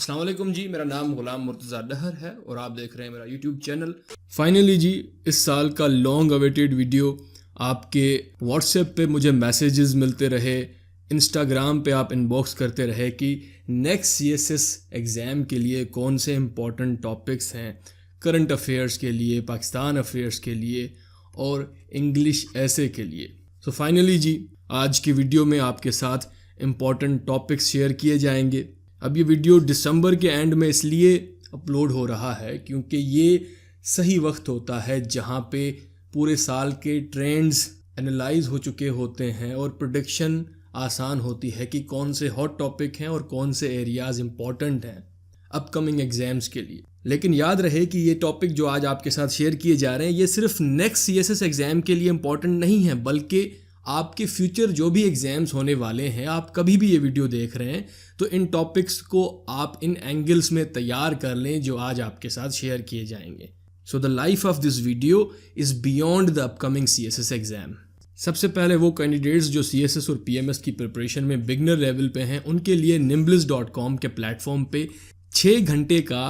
अस्सलाम वालेकुम जी, मेरा नाम गुलाम मुर्तज़ा डहर है और आप देख रहे हैं मेरा यूट्यूब चैनल। फाइनली जी, इस साल का लॉन्ग अवेटेड वीडियो आपके व्हाट्सएप पे मुझे मैसेजेस मिलते रहे, इंस्टाग्राम पे आप इनबॉक्स करते रहे कि नेक्स्ट सीएसएस एग्ज़ाम के लिए कौन से इम्पॉर्टेंट टॉपिक्स हैं, करंट अफेयर्स के लिए, पाकिस्तान अफेयर्स के लिए और इंग्लिश ऐसे के लिए। सो फाइनली जी, आज की वीडियो में आपके साथ इम्पॉर्टेंट टॉपिक्स शेयर किए जाएंगे। अब ये वीडियो दिसंबर के एंड में इसलिए अपलोड हो रहा है क्योंकि ये सही वक्त होता है जहाँ पे पूरे साल के ट्रेंड्स एनालाइज हो चुके होते हैं और प्रेडिक्शन आसान होती है कि कौन से हॉट टॉपिक हैं और कौन से एरियाज़ इम्पॉर्टेंट हैं अपकमिंग एग्ज़ाम्स के लिए। लेकिन याद रहे कि ये टॉपिक जो आज आपके साथ शेयर किए जा रहे हैं ये सिर्फ नेक्स्ट सीएसएस एग्ज़ाम के लिए इम्पॉर्टेंट नहीं है, बल्कि आपके फ्यूचर जो भी एग्ज़ाम्स होने वाले हैं, आप कभी भी ये वीडियो देख रहे हैं तो इन टॉपिक्स को आप इन एंगल्स में तैयार कर लें जो आज आपके साथ शेयर किए जाएंगे। So the life of this video is beyond the upcoming CSS exam. सबसे पहले वो कैंडिडेट्स जो सीएसएस और पीएमएस की प्रिपरेशन में बिगनर लेवल पे हैं, उनके लिए nimbliz.com के प्लेटफॉर्म पे 6 घंटे का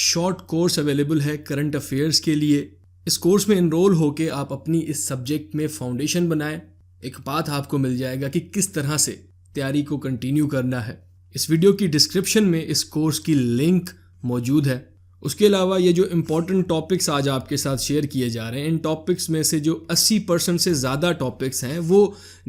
शॉर्ट कोर्स अवेलेबल है करंट अफेयर्स के लिए। इस कोर्स में इनरोल होकर आप अपनी इस सब्जेक्ट में फाउंडेशन बनाएं। एक पाथ आपको मिल जाएगा कि किस तरह से तैयारी को कंटिन्यू करना है। इस वीडियो की डिस्क्रिप्शन में इस कोर्स की लिंक मौजूद है। उसके अलावा ये जो इम्पोर्टेंट टॉपिक्स आज आपके साथ शेयर किए जा रहे हैं, इन टॉपिक्स में से जो 80% से ज़्यादा टॉपिक्स हैं वो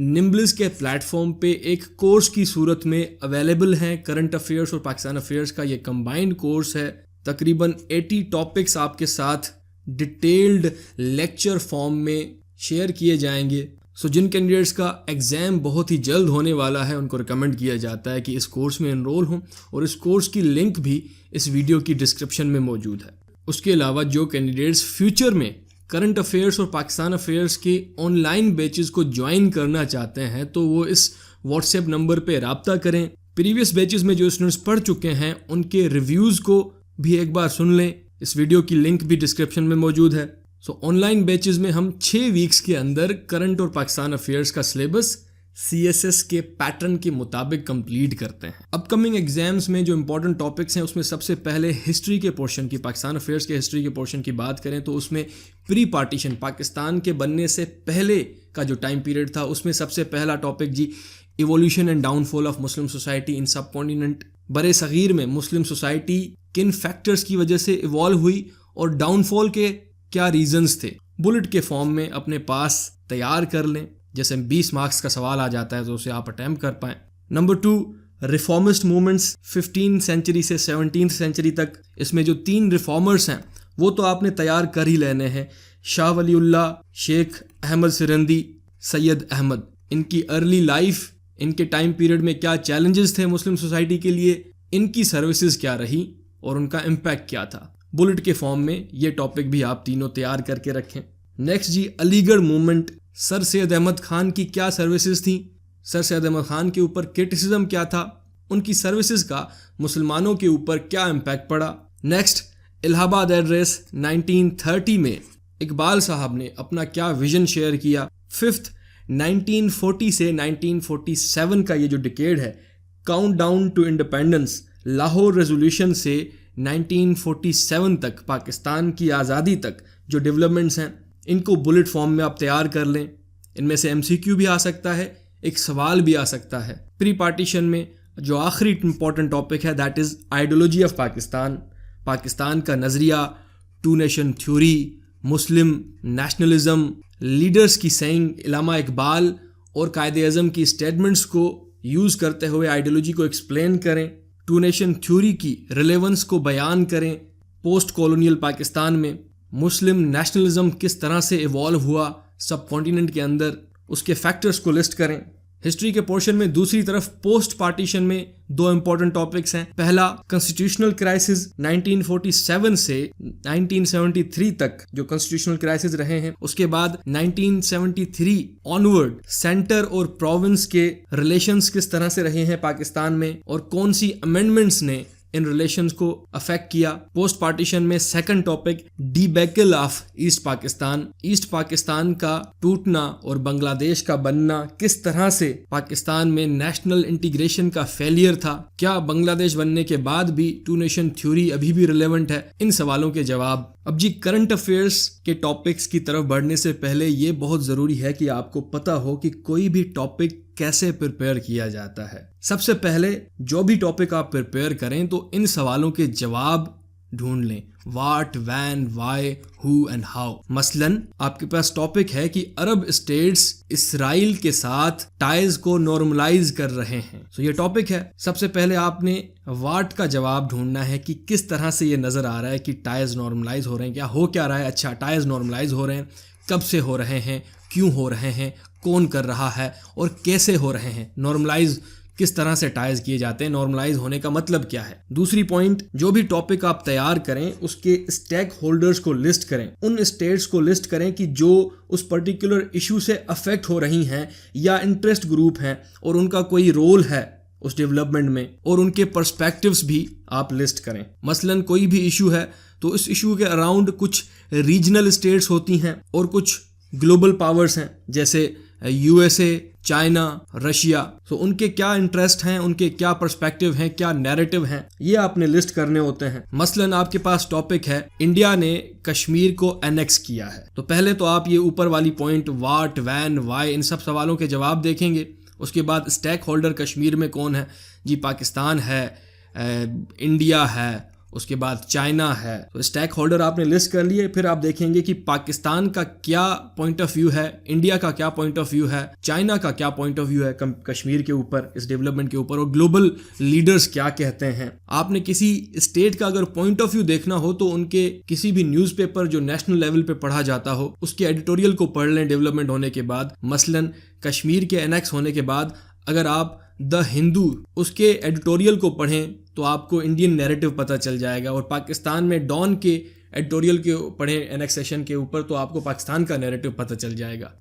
nimbliz के प्लेटफॉर्म पे एक कोर्स की सूरत में अवेलेबल हैं। करंट अफेयर्स और पाकिस्तान अफेयर्स का ये कंबाइंड कोर्स है। तकरीबन 80 टॉपिक्स आपके साथ डिटेल्ड लेक्चर फॉर्म में शेयर किए जाएंगे। सो जिन कैंडिडेट्स का एग्ज़ाम बहुत ही जल्द होने वाला है उनको रिकमेंड किया जाता है कि इस कोर्स में एनरोल हों और इस कोर्स की लिंक भी इस वीडियो की डिस्क्रिप्शन में मौजूद है। उसके अलावा जो कैंडिडेट्स फ्यूचर में करंट अफेयर्स और पाकिस्तान अफेयर्स के ऑनलाइन बैचेस को ज्वाइन करना चाहते हैं तो वो इस व्हाट्सएप नंबर पर रब्ता करें। प्रीवियस बैचेस में जो स्टूडेंट्स पढ़ चुके हैं उनके रिव्यूज़ को भी एक बार सुन लें। इस वीडियो की लिंक भी डिस्क्रिप्शन में मौजूद है। सो ऑनलाइन बैचेस में हम 6 वीक्स के अंदर करंट और पाकिस्तान अफेयर्स का सिलेबस सीएसएस के पैटर्न के मुताबिक कंप्लीट करते हैं। अपकमिंग एग्जाम्स में जो इंपॉर्टेंट टॉपिक्स हैं उसमें सबसे पहले हिस्ट्री के पोर्शन की, पाकिस्तान अफेयर्स के हिस्ट्री के पोर्शन की बात करें तो उसमें प्री पार्टीशन, पाकिस्तान के बनने से पहले का जो टाइम पीरियड था उसमें सबसे पहला टॉपिक जी evolution and downfall of Muslim society in subcontinent. बड़े सगीर में मुस्लिम सोसाइटी किन फैक्टर्स की वजह से इवॉल्व हुई और डाउनफॉल के क्या रीजंस थे, बुलेट के फॉर्म में अपने पास तैयार कर लें। जैसे 20 मार्क्स का सवाल आ जाता है तो उसे आप अटैम्प्ट कर पाएं। Number 2, reformist movements 15th century से 17th सेंचुरी तक। इसमें जो 3 रिफॉर्मर्स हैं वो तो आपने तैयार कर ही लेने हैं। शाह वलीउल्लाह, शेख अहमद सिरंदी, सैयद अहमद। इनकी अर्ली लाइफ, इनके टाइम पीरियड में क्या चैलेंजेस थे मुस्लिम सोसाइटी के लिए, इनकी सर्विसेज क्या रही और उनका इम्पैक्ट क्या था। बुलेट के फॉर्म में ये टॉपिक भी आप तीनों तैयार करके रखें। नेक्स्ट जी, अलीगढ़ मूवमेंट, सर सैयद अहमद खान की क्या सर्विसेज थी, सर सैयद अहमद खान के ऊपर क्रिटिसिज्म क्या था, उनकी सर्विसेज का मुसलमानों के ऊपर क्या इम्पैक्ट पड़ा। नेक्स्ट, इलाहाबाद एड्रेस 1930 में इकबाल साहब ने अपना क्या विजन शेयर किया। 5th, 1940 से 1947 का ये जो डिकेड है, count down to independence, Lahore resolution से 1947 तक, पाकिस्तान की आज़ादी तक जो डेवलपमेंट्स हैं इनको बुलेट फॉर्म में आप तैयार कर लें। इनमें से MCQ भी आ सकता है, एक सवाल भी आ सकता है। प्री पार्टीशन में जो आखिरी इंपॉर्टेंट टॉपिक है that is ideology of Pakistan, Pakistan का नज़रिया, 2 नेशन थ्योरी, मुस्लिम नेशनलिज्म, लीडर्स की सेइंग, इलामा इकबाल और कायदे आज़म की स्टेटमेंट्स को यूज़ करते हुए आइडियोलॉजी को एक्सप्लेन करें। 2 नेशन थ्योरी की रिलेवेंस को बयान करें। पोस्ट कॉलोनियल पाकिस्तान में मुस्लिम नेशनलिज्म किस तरह से इवॉल्व हुआ सब कॉन्टिनेंट के अंदर, उसके फैक्टर्स को लिस्ट करें। हिस्ट्री के पोर्शन में दूसरी तरफ पोस्ट पार्टीशन में 2 इंपॉर्टेंट टॉपिक्स हैं। पहला, कॉन्स्टिट्यूशनल क्राइसिस 1947 से 1973 तक जो कॉन्स्टिट्यूशनल क्राइसिस रहे हैं, उसके बाद 1973 ऑनवर्ड सेंटर और प्रोविंस के रिलेशंस किस तरह से रहे हैं पाकिस्तान में और कौन सी अमेंडमेंट्स ने इन रिलेशंस को अफेक्ट किया। पोस्ट पार्टीशन में second topic debacle of east Pakistan, east Pakistan का टूटना और बांग्लादेश का बनना किस तरह से पाकिस्तान में नेशनल इंटीग्रेशन का फेलियर था, क्या बांग्लादेश बनने के बाद भी टू नेशन थ्योरी अभी भी रिलेवेंट है, इन सवालों के जवाब। अब जी करंट अफेयर्स के टॉपिक्स की तरफ बढ़ने से पहले ये बहुत जरूरी है कि आपको पता हो कि कोई भी टॉपिक कैसे प्रिपेयर किया जाता है। सबसे पहले जो भी टॉपिक आप प्रिपेयर करें तो इन सवालों के जवाब ढूंढ लें, what, when, why, who and how. मसलन आपके पास टॉपिक है कि अरब स्टेट्स इसराइल के साथ टाइज को नॉर्मलाइज कर रहे हैं, तो ये टॉपिक है। सबसे पहले आपने व्हाट का जवाब ढूंढना है कि किस तरह से ये नजर आ रहा है कि टाइज नॉर्मलाइज हो रहे हैं, क्या हो क्या रहा है। अच्छा, टाइज नॉर्मलाइज हो रहे हैं, कब से हो रहे हैं, क्यों हो रहे हैं, कौन कर रहा है और कैसे हो रहे हैं। नॉर्मलाइज किस तरह से टाइज किए जाते हैं, नॉर्मलाइज होने का मतलब क्या है। दूसरी पॉइंट, जो भी टॉपिक आप तैयार करें उसके स्टेक होल्डर्स को लिस्ट करें, उन स्टेट्स को लिस्ट करें कि जो उस पर्टिकुलर इशू से अफेक्ट हो रही हैं या इंटरेस्ट ग्रुप हैं और उनका कोई रोल है उस डेवलपमेंट में, और उनके पर्सपेक्टिव्स भी आप लिस्ट करें। मसलन कोई भी इशू है तो इस इशू के अराउंड कुछ रीजनल स्टेट्स होती हैं और कुछ ग्लोबल पावर्स हैं जैसे यूएसए, चाइना, रशिया। तो उनके क्या इंटरेस्ट हैं, उनके क्या पर्सपेक्टिव हैं, क्या नैरेटिव हैं, ये आपने लिस्ट करने होते हैं। मसलन आपके पास टॉपिक है इंडिया ने कश्मीर को एनेक्स किया है, तो पहले तो आप ये ऊपर वाली पॉइंट व्हाट, व्हेन, व्हाई, इन सब सवालों के जवाब देखेंगे। उसके बाद स्टेक होल्डर कश्मीर में कौन है, जी पाकिस्तान है, इंडिया है, उसके बाद चाइना है। तो स्टेक होल्डर आपने लिस्ट कर लिए। फिर आप देखेंगे कि पाकिस्तान का क्या पॉइंट ऑफ व्यू है, इंडिया का क्या पॉइंट ऑफ व्यू है, चाइना का क्या पॉइंट ऑफ व्यू है कश्मीर के ऊपर, इस डेवलपमेंट के ऊपर, और ग्लोबल लीडर्स क्या कहते हैं। आपने किसी स्टेट का अगर पॉइंट ऑफ व्यू देखना हो तो उनके किसी भी न्यूज़पेपर जो नेशनल लेवल पे पढ़ा जाता हो उसके एडिटोरियल को पढ़ लें डेवलपमेंट होने के बाद। मसलन कश्मीर के एनेक्स होने के बाद अगर आप द हिंदू उसके एडिटोरियल को पढ़ें तो आपको इंडियन नैरेटिव पता चल जाएगा, और पाकिस्तान में डॉन के एडिटोरियल के पढ़ें एनेक्सेशन के ऊपर तो आपको पाकिस्तान का नैरेटिव पता चल जाएगा।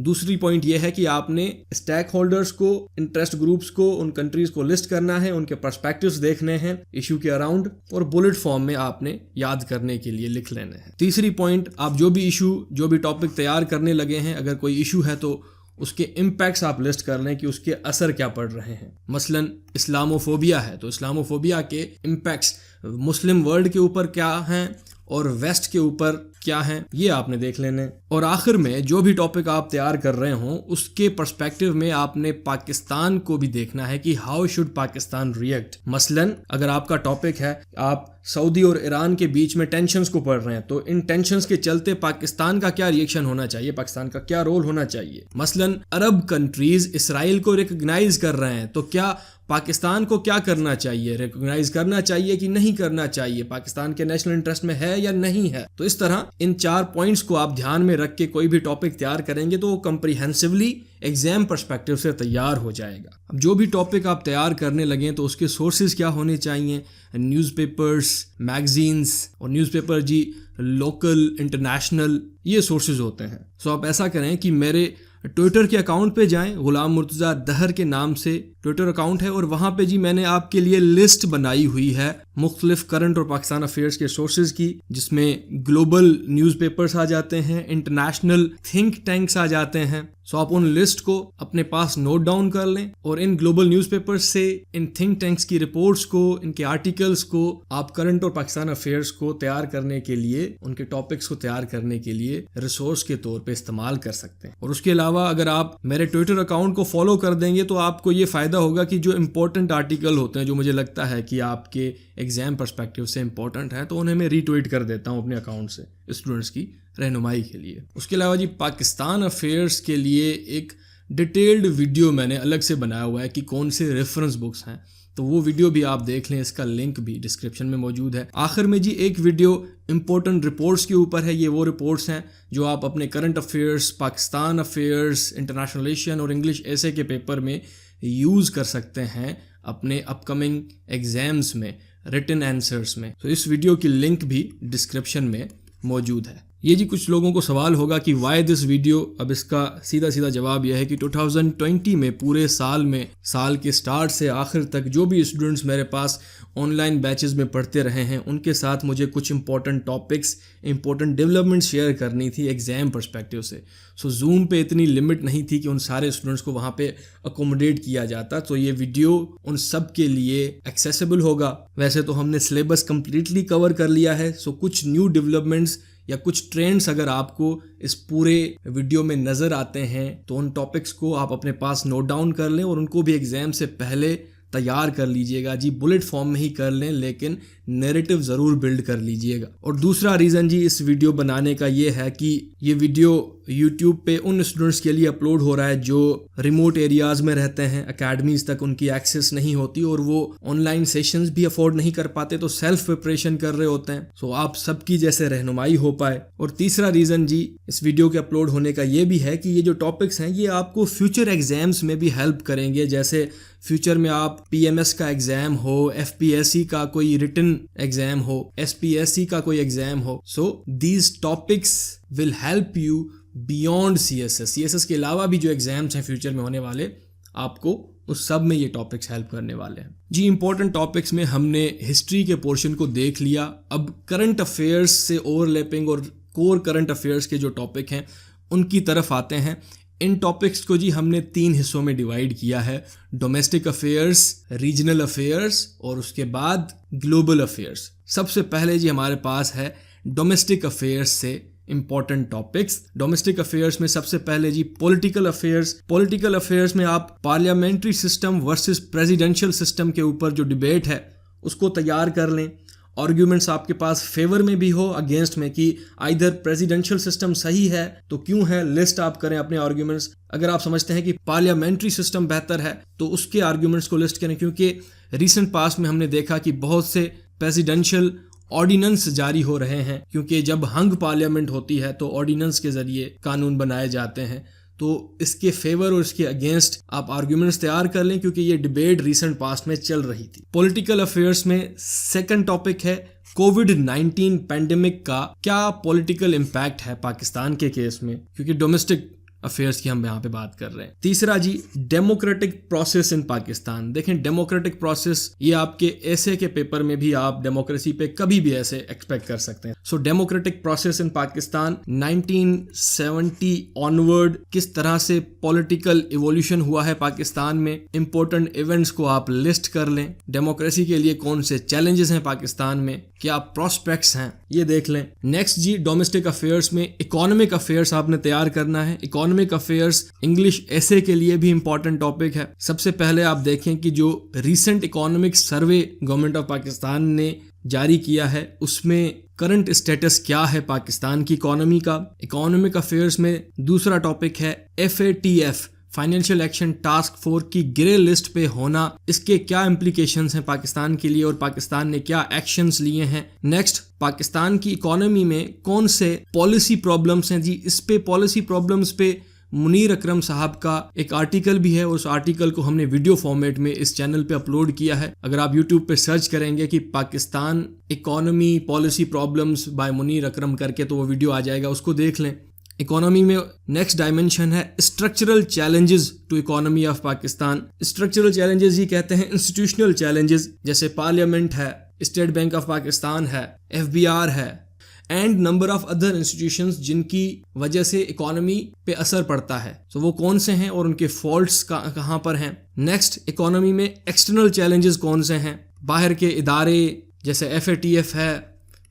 दूसरी पॉइंट ये है कि आपने स्टेक होल्डर्स को, इंटरेस्ट ग्रुप्स को, उन कंट्रीज को लिस्ट करना है, उनके पर्सपेक्टिव्स देखने हैं इशू के अराउंड, और बुलेट फॉर्म में आपने याद करने के लिए लिख लेने हैं। तीसरी पॉइंट, आप जो भी इशू, जो भी टॉपिक तैयार करने लगे हैं, अगर कोई इशू है तो उसके इम्पैक्ट्स आप लिस्ट कर लें कि उसके असर क्या पड़ रहे हैं। मसलन इस्लामोफोबिया है तो इस्लामोफोबिया के इम्पैक्ट्स मुस्लिम वर्ल्ड के ऊपर क्या हैं और वेस्ट के ऊपर क्या हैं, ये आपने देख लेने। और आखिर में जो भी टॉपिक आप तैयार कर रहे हो उसके पर्सपेक्टिव में आपने पाकिस्तान को भी देखना है कि हाउ शुड पाकिस्तान रिएक्ट। मसलन अगर आपका टॉपिक है आप सऊदी और ईरान के बीच में टेंशंस को पढ़ रहे हैं तो इन टेंशंस के चलते पाकिस्तान का क्या रिएक्शन होना चाहिए, पाकिस्तान का क्या रोल होना चाहिए। मसलन अरब कंट्रीज इसराइल को रिकॉग्नाइज कर रहे हैं तो क्या पाकिस्तान को क्या करना चाहिए, रिकॉग्नाइज करना चाहिए कि नहीं करना चाहिए, पाकिस्तान के नेशनल इंटरेस्ट में है या नहीं है। तो इस तरह इन 4 पॉइंट्स को आप ध्यान में रख के कोई भी टॉपिक तैयार करेंगे तो वो कम्प्रीहेंसिवली एग्जाम पर्सपेक्टिव से तैयार हो जाएगा। अब जो भी टॉपिक आप तैयार करने लगे तो उसके सोर्सेज क्या होने चाहिए, न्यूज़पेपर्स, मैगजीन्स, और न्यूज़पेपर जी लोकल, इंटरनेशनल, ये सोर्सेज होते हैं। सो आप ऐसा करें कि मेरे ट्विटर के अकाउंट पे जाएं, गुलाम मुर्तज़ा दहर के नाम से ट्विटर अकाउंट है, और वहाँ पे जी मैंने आपके लिए लिस्ट बनाई हुई है मुख्तलिफ करंट और पाकिस्तान अफेयर्स के सोर्सेज की, जिसमें ग्लोबल न्यूज़पेपर्स आ जाते हैं, इंटरनेशनल थिंक टैंक्स आ जाते हैं। सो आप उन लिस्ट को अपने पास नोट डाउन कर लें और इन ग्लोबल न्यूज़पेपर्स से, इन थिंक टैंक्स की रिपोर्ट्स को, इनके आर्टिकल्स को आप करंट और पाकिस्तान अफेयर्स को तैयार करने के लिए, उनके टॉपिक्स को तैयार करने के लिए रिसोर्स के तौर पे इस्तेमाल कर सकते हैं। और उसके अलावा अगर आप मेरे ट्विटर अकाउंट को फॉलो कर देंगे तो आपको ये फायदा होगा कि जो इंपॉर्टेंट आर्टिकल होते हैं, जो मुझे लगता है कि आपके एग्जाम पर्सपेक्टिव से इंपॉर्टेंट है, तो उन्हें मैं रीट्वीट कर देता हूँ अपने अकाउंट से स्टूडेंट्स की रहनुमाई के लिए। उसके अलावा जी पाकिस्तान अफेयर्स के लिए एक डिटेल्ड वीडियो मैंने अलग से बनाया हुआ है कि कौन से रेफरेंस बुक्स हैं, तो वो वीडियो भी आप देख लें, इसका लिंक भी डिस्क्रिप्शन में मौजूद है। आखिर में जी एक वीडियो इंपॉर्टेंट रिपोर्ट्स के ऊपर है। ये वो रिपोर्ट्स हैं जो आप अपने current affairs, Pakistan affairs, international relation और इंग्लिश ऐसे के पेपर में यूज़ कर सकते हैं अपने अपकमिंग एग्जाम्स में, रिटन आंसर्स में। तो इस वीडियो की लिंक भी डिस्क्रिप्शन में मौजूद है। ये जी कुछ लोगों को सवाल होगा कि वाई दिस वीडियो। अब इसका सीधा सीधा जवाब यह है कि 2020 में पूरे साल में, साल के स्टार्ट से आखिर तक जो भी स्टूडेंट्स मेरे पास ऑनलाइन बैचेस में पढ़ते रहे हैं, उनके साथ मुझे कुछ important topics, important development share करनी थी एग्ज़ाम पर्सपेक्टिव से। सो जूम पे इतनी लिमिट नहीं थी कि उन सारे स्टूडेंट्स को वहाँ पे अकोमोडेट किया जाता, तो ये वीडियो उन सब के लिए एक्सेसिबल होगा। वैसे तो हमने सिलेबस कम्प्लीटली कवर कर लिया है, सो कुछ न्यू डेवलपमेंट्स या कुछ ट्रेंड्स अगर आपको इस पूरे वीडियो में नज़र आते हैं तो उन टॉपिक्स को आप अपने पास नोट डाउन कर लें और उनको भी एग्ज़ाम से पहले तैयार कर लीजिएगा जी। बुलेट फॉर्म में ही कर लें, लेकिन नैरेटिव ज़रूर बिल्ड कर लीजिएगा। और दूसरा रीज़न जी इस वीडियो बनाने का ये है कि ये वीडियो यूट्यूब पे उन स्टूडेंट्स के लिए अपलोड हो रहा है जो रिमोट एरियाज़ में रहते हैं, अकेडमीज़ तक उनकी एक्सेस नहीं होती और वो ऑनलाइन सेशंस भी अफोर्ड नहीं कर पाते, तो सेल्फ प्रिपरेशन कर रहे होते हैं। सो आप सबकी जैसे रहनुमाई हो पाए। और तीसरा रीज़न जी इस वीडियो के अपलोड होने का ये भी है कि ये जो टॉपिक्स हैं ये आपको फ्यूचर एग्जाम्स में भी हेल्प करेंगे। जैसे फ्यूचर में आप PMS का एग्ज़ाम हो, FPSC का कोई रिटन एग्ज़ाम हो, SPSC का कोई एग्ज़ाम हो, so these topics will help you beyond CSS के अलावा भी जो एग्ज़ाम्स हैं फ्यूचर में होने वाले, आपको उस सब में ये टॉपिक्स हेल्प करने वाले हैं जी। इंपॉर्टेंट टॉपिक्स में हमने हिस्ट्री के पोर्शन को देख लिया। अब करंट अफेयर्स से ओवरलैपिंग और कोर करंट अफेयर्स के जो टॉपिक हैं उनकी तरफ आते हैं। इन टॉपिक्स को जी हमने 3 हिस्सों में डिवाइड किया है: डोमेस्टिक अफेयर्स, रीजनल अफेयर्स और उसके बाद ग्लोबल अफेयर्स। सबसे पहले जी हमारे पास है डोमेस्टिक अफेयर्स से इंपॉर्टेंट टॉपिक्स। डोमेस्टिक अफेयर्स में सबसे पहले जी पॉलिटिकल अफेयर्स। पॉलिटिकल अफेयर्स में आप parliamentary system versus presidential system के ऊपर जो डिबेट है उसको तैयार कर लें। आर्ग्यूमेंट्स आपके पास फेवर में भी हो, अगेंस्ट में, कि आइदर प्रेसिडेंशियल सिस्टम सही है तो क्यों है, लिस्ट आप करें अपने आर्ग्यूमेंट्स। अगर आप समझते हैं कि पार्लियामेंट्री सिस्टम बेहतर है तो उसके आर्ग्यूमेंट्स को लिस्ट करें, क्योंकि रिसेंट पास्ट में हमने देखा कि बहुत से प्रेसिडेंशियल ऑर्डिनेंस जारी हो रहे हैं, क्योंकि जब हंग पार्लियामेंट होती है तो ऑर्डिनेंस के जरिए कानून बनाए जाते हैं। तो इसके फेवर और इसके अगेंस्ट आप आर्ग्यूमेंट्स तैयार कर लें, क्योंकि ये डिबेट रीसेंट पास्ट में चल रही थी। पॉलिटिकल अफेयर्स में सेकंड टॉपिक है कोविड-19 पैंडेमिक का क्या पॉलिटिकल इम्पैक्ट है पाकिस्तान के केस में, क्योंकि डोमेस्टिक अफेयर्स की हम यहाँ पे बात कर रहे हैं। तीसरा जी डेमोक्रेटिक प्रोसेस इन पाकिस्तान। देखें, डेमोक्रेटिक प्रोसेस ये आपके ऐसे के पेपर में भी आप डेमोक्रेसी पे कभी भी ऐसे एक्सपेक्ट कर सकते हैं। So democratic process in Pakistan 1970 onward किस तरह से पॉलिटिकल इवोल्यूशन हुआ है पाकिस्तान में, इंपॉर्टेंट इवेंट्स को आप लिस्ट कर लें। डेमोक्रेसी के लिए कौन से चैलेंजेस हैं पाकिस्तान में, क्या प्रॉस्पेक्ट्स हैं, ये देख लें। नेक्स्ट जी डोमेस्टिक अफेयर्स में इकोनॉमिक अफेयर्स आपने तैयार करना है। इकोनॉमिक अफेयर्स इंग्लिश एसे के लिए भी इंपॉर्टेंट टॉपिक है। सबसे पहले आप देखें कि जो recent economic survey government of Pakistan ने जारी किया है उसमें करंट स्टेटस क्या है पाकिस्तान की इकोनॉमी का। इकोनॉमिक अफेयर्स में दूसरा टॉपिक है FATF, financial action task force की ग्रे लिस्ट पे होना, इसके क्या इम्प्लीकेशंस हैं पाकिस्तान के लिए और पाकिस्तान ने क्या एक्शंस लिए हैं। नेक्स्ट, पाकिस्तान की इकोनॉमी में कौन से पॉलिसी प्रॉब्लम्स हैं जी। इस पे पॉलिसी प्रॉब्लम्स पे मुनीर अकरम साहब का एक आर्टिकल भी है, उस आर्टिकल को हमने वीडियो फॉर्मेट में इस चैनल पे अपलोड किया है। अगर आप यूट्यूब पे सर्च करेंगे कि Pakistan economy policy problems by Munir Akram करके तो वो वीडियो आ जाएगा, उसको देख लें। इकोनॉमी में नेक्स्ट डायमेंशन है structural challenges to economy of Pakistan. Structural challenges ही कहते हैं इंस्टीट्यूशनल चैलेंजेस, जैसे पार्लियामेंट है, स्टेट बैंक ऑफ पाकिस्तान है, FBR है, and number of other institutions जिनकी वजह से इकोनॉमी पे असर पड़ता है। तो वो कौन से हैं और उनके फॉल्ट्स कहाँ पर हैं। नेक्स्ट, इकोनॉमी में एक्सटर्नल चैलेंजेस कौन से हैं, बाहर के इदारे जैसे FATF है,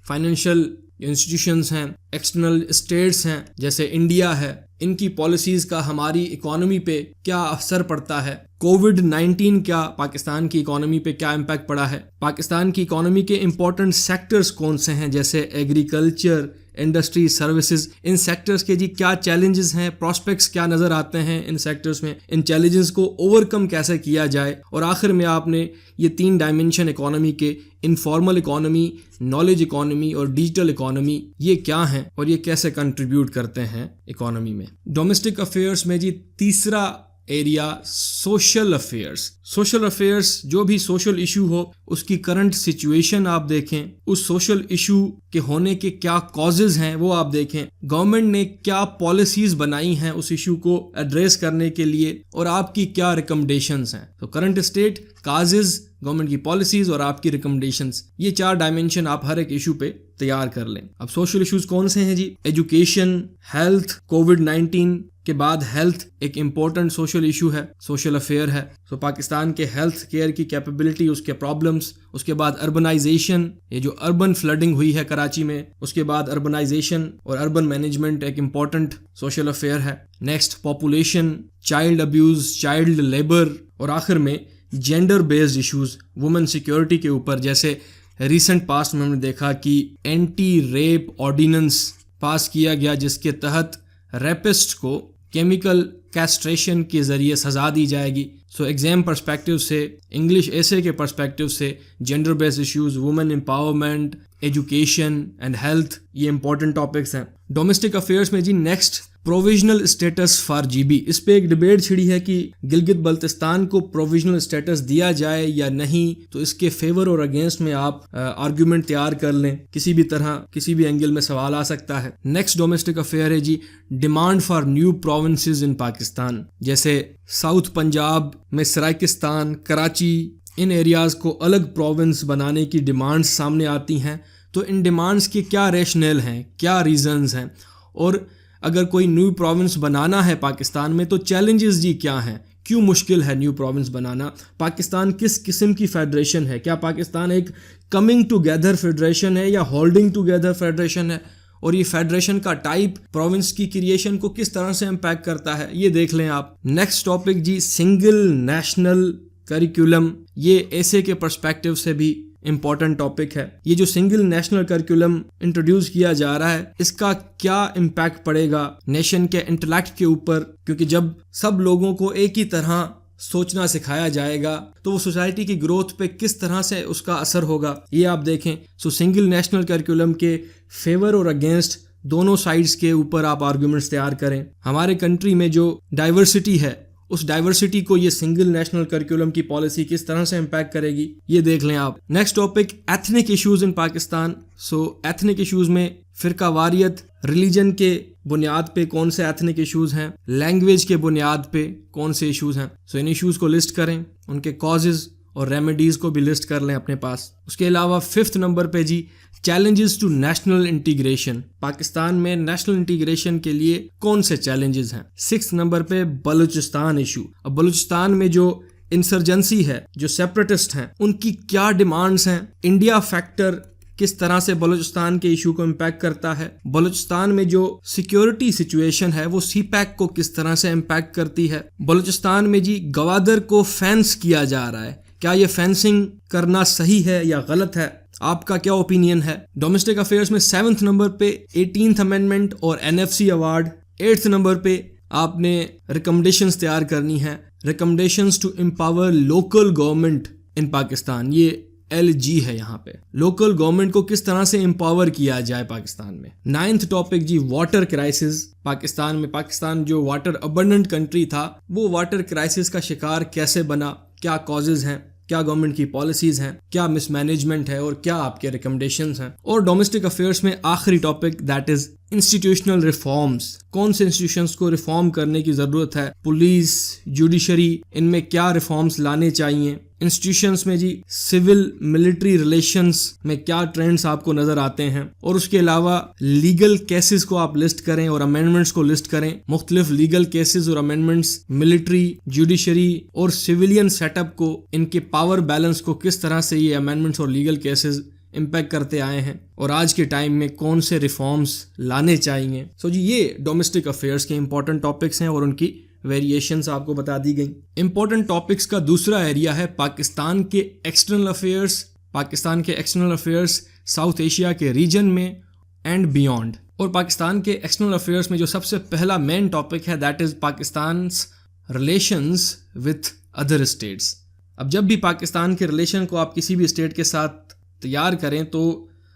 फाइनेंशियल इंस्टीट्यूशंस हैं, एक्सटर्नल स्टेट्स हैं जैसे इंडिया है, इनकी पॉलिसीज का हमारी इकोनॉमी पे क्या असर पड़ता है। कोविड-19 क्या पाकिस्तान की इकोनॉमी पे क्या इम्पैक्ट पड़ा है। पाकिस्तान की इकोनॉमी के इंपॉर्टेंट सेक्टर्स कौन से हैं जैसे एग्रीकल्चर, इंडस्ट्री, सर्विसेज, इन सेक्टर्स के जी क्या चैलेंजेस हैं, प्रॉस्पेक्ट्स क्या नज़र आते हैं इन सेक्टर्स में, इन चैलेंजेस को ओवरकम कैसे किया जाए। और आखिर में आपने ये 3 डायमेंशन इकोनॉमी के, इनफॉर्मल इकोनॉमी, नॉलेज इकोनॉमी और डिजिटल इकोनॉमी, ये क्या हैं और ये कैसे कंट्रीब्यूट करते हैं इकोनॉमी में। डोमेस्टिक अफेयर्स में जी तीसरा area social affairs. Social affairs, जो भी सोशल इशू हो उसकी करंट सिचुएशन आप देखें, उस सोशल इशू के होने के क्या कॉजेज हैं वो आप देखें, गवर्नमेंट ने क्या पॉलिसीज बनाई हैं उस इशू को एड्रेस करने के लिए और आपकी क्या रिकमेंडेशंस हैं। तो करंट स्टेट, काजेज, गवर्नमेंट की पॉलिसीज और आपकी रिकमेंडेशंस, ये 4 डायमेंशन आप हर एक इशू पे तैयार कर लें। अब सोशल इश्यूज कौन से हैं जी? एजुकेशन, हेल्थ, कोविड-19 के बाद हेल्थ एक इम्पोर्टेंट सोशल इशू है, सोशल अफेयर है। तो पाकिस्तान के हेल्थ केयर की कैपेबिलिटी, उसके प्रॉब्लम्स, उसके बाद अर्बनाइजेशन, ये जो अर्बन फ्लडिंग हुई है कराची में, उसके बाद अर्बनाइजेशन और अर्बन मैनेजमेंट एक इम्पोर्टेंट सोशल अफेयर है। Next population, child abuse, child labour और आखिर में gender based issues, women security के ऊपर। जैसे रिसेंट पास्ट में हमने देखा कि एंटी रेप ऑर्डिनेंस पास किया गया जिसके तहत रेपिस्ट को केमिकल कैस्ट्रेशन के ज़रिए सज़ा दी जाएगी। सो एग्जाम पर्सपेक्टिव से, इंग्लिश एसे के पर्सपेक्टिव से gender based issues, women empowerment, education and health, ये इंपॉर्टेंट टॉपिक्स हैं। डोमेस्टिक अफेयर्स में जी next provisional status for GB. इस पे एक डिबेट छिड़ी है कि गिलगित बल्तिस्तान को प्रोविजनल स्टेटस दिया जाए या नहीं। तो इसके फेवर और अगेंस्ट में आप आर्ग्यूमेंट तैयार कर लें, किसी भी तरह किसी भी एंगल में सवाल आ सकता है। नेक्स्ट डोमेस्टिक अफेयर है जी डिमांड फॉर न्यू प्रोविंसेस इन पाकिस्तान। जैसे साउथ पंजाब में सराइकिस्तान, कराची, इन एरियाज को अलग प्रोविंस बनाने की डिमांड्स सामने आती हैं। तो इन डिमांड्स के क्या रैशनल हैं, क्या रीजंस हैं, और अगर कोई न्यू प्रोविंस बनाना है पाकिस्तान में तो चैलेंजेस जी क्या हैं, क्यों मुश्किल है न्यू प्रोविंस बनाना, पाकिस्तान किस किस्म की फेडरेशन है, क्या पाकिस्तान एक कमिंग टुगेदर फेडरेशन है या होल्डिंग टुगेदर फेडरेशन है, और ये फेडरेशन का टाइप प्रोविंस की क्रिएशन को किस तरह से इम्पैक्ट करता है, ये देख लें आप। नेक्स्ट टॉपिक जी सिंगल नेशनल करिकुलम, ये ऐसे के पर्सपेक्टिव से भी इम्पॉर्टेंट टॉपिक है। ये जो सिंगल नेशनल करिकुलम इंट्रोड्यूस किया जा रहा है इसका क्या इम्पैक्ट पड़ेगा नेशन के इंटेलेक्ट के ऊपर, क्योंकि जब सब लोगों को एक ही तरह सोचना सिखाया जाएगा तो वो सोसाइटी की ग्रोथ पे किस तरह से उसका असर होगा, ये आप देखें। सो सिंगल नेशनल करिकुलम के फेवर और अगेंस्ट दोनों साइड्स के ऊपर आप आर्गुमेंट्स तैयार करें। हमारे कंट्री में जो डाइवर्सिटी है उस डाइवर्सिटी को ये सिंगल नेशनल करिकुलम की पॉलिसी किस तरह से इम्पैक्ट करेगी, ये देख लें आप। Next topic ethnic issues in Pakistan. So ethnic issues में फिरकावारियत, रिलीजन के बुनियाद पे कौन से एथनिक इश्यूज हैं, लैंग्वेज के बुनियाद पे कौन से इश्यूज हैं। सो इन इश्यूज को लिस्ट करें, उनके कॉजेज और रेमेडीज को भी लिस्ट कर लें अपने पास। उसके अलावा 5th नंबर पे जी challenges to national integration. Pakistan में नेशनल इंटीग्रेशन के लिए कौन से चैलेंजेस हैं। 6th नंबर पे बलूचिस्तान इशू। अब बलूचिस्तान में जो इंसर्जेंसी है, जो सेपरेटिस्ट हैं, उनकी क्या डिमांड्स हैं, इंडिया फैक्टर किस तरह से बलूचिस्तान के इशू को इम्पैक्ट करता है, बलूचिस्तान में जो सिक्योरिटी सिचुएशन है वो सीपैक को किस तरह से इम्पैक्ट करती है। बलूचिस्तान में जी गवादर को फेंस किया जा रहा है, क्या ये फेंसिंग करना सही है या गलत है, आपका क्या ओपिनियन है। डोमेस्टिक अफेयर्स में 7th नंबर पे 18th अमेंडमेंट और NFC अवार्ड। 8th नंबर पे आपने रिकमेंडेशंस तैयार करनी है, recommendations to empower local government in Pakistan. ये LG है यहाँ पे, लोकल गवर्नमेंट को किस तरह से एम्पावर किया जाए पाकिस्तान में। 9th टॉपिक जी वाटर क्राइसिस। पाकिस्तान में, पाकिस्तान जो वाटर अबंडेंट कंट्री था वो वाटर क्राइसिस का शिकार कैसे बना, क्या कॉजेज हैं, क्या गवर्नमेंट की पॉलिसीज हैं, क्या मिसमैनेजमेंट है और क्या आपके रिकमेंडेशंस हैं। और डोमेस्टिक अफेयर्स में आखिरी topic that is institutional reforms. कौन से इंस्टीट्यूशंस को रिफॉर्म करने की जरूरत है, पुलिस, जुडिशरी, इनमें क्या रिफॉर्म्स लाने चाहिए। इंस्टीट्यूशंस में जी सिविल मिलिट्री रिलेशंस में क्या ट्रेंड्स आपको नजर आते हैं, और उसके अलावा लीगल केसेस को आप लिस्ट करें और अमेंडमेंट्स को लिस्ट करें। मुख्तलिफ लीगल केसेस और अमेंडमेंट्स मिलिट्री, जुडिशरी और सिविलियन सेटअप को, इनके पावर बैलेंस को किस तरह से ये अमेंडमेंट्स और लीगल केसेस इम्पैक्ट करते आए हैं, और आज के टाइम में कौन से रिफॉर्म्स लाने चाहिए। सो जी ये डोमेस्टिक अफेयर्स के इंपॉर्टेंट टॉपिक्स हैं और उनकी वेरिएशंस आपको बता दी गई। इंपॉर्टेंट टॉपिक्स का दूसरा एरिया है पाकिस्तान के एक्सटर्नल अफेयर्स। पाकिस्तान के एक्सटर्नल अफेयर्स साउथ एशिया के रीजन में एंड बियॉन्ड। और पाकिस्तान के एक्सटर्नल अफेयर्स में जो सबसे पहला मेन टॉपिक है that is Pakistan's relations with other states. अब जब भी पाकिस्तान के रिलेशन को आप किसी भी स्टेट के साथ तैयार करें तो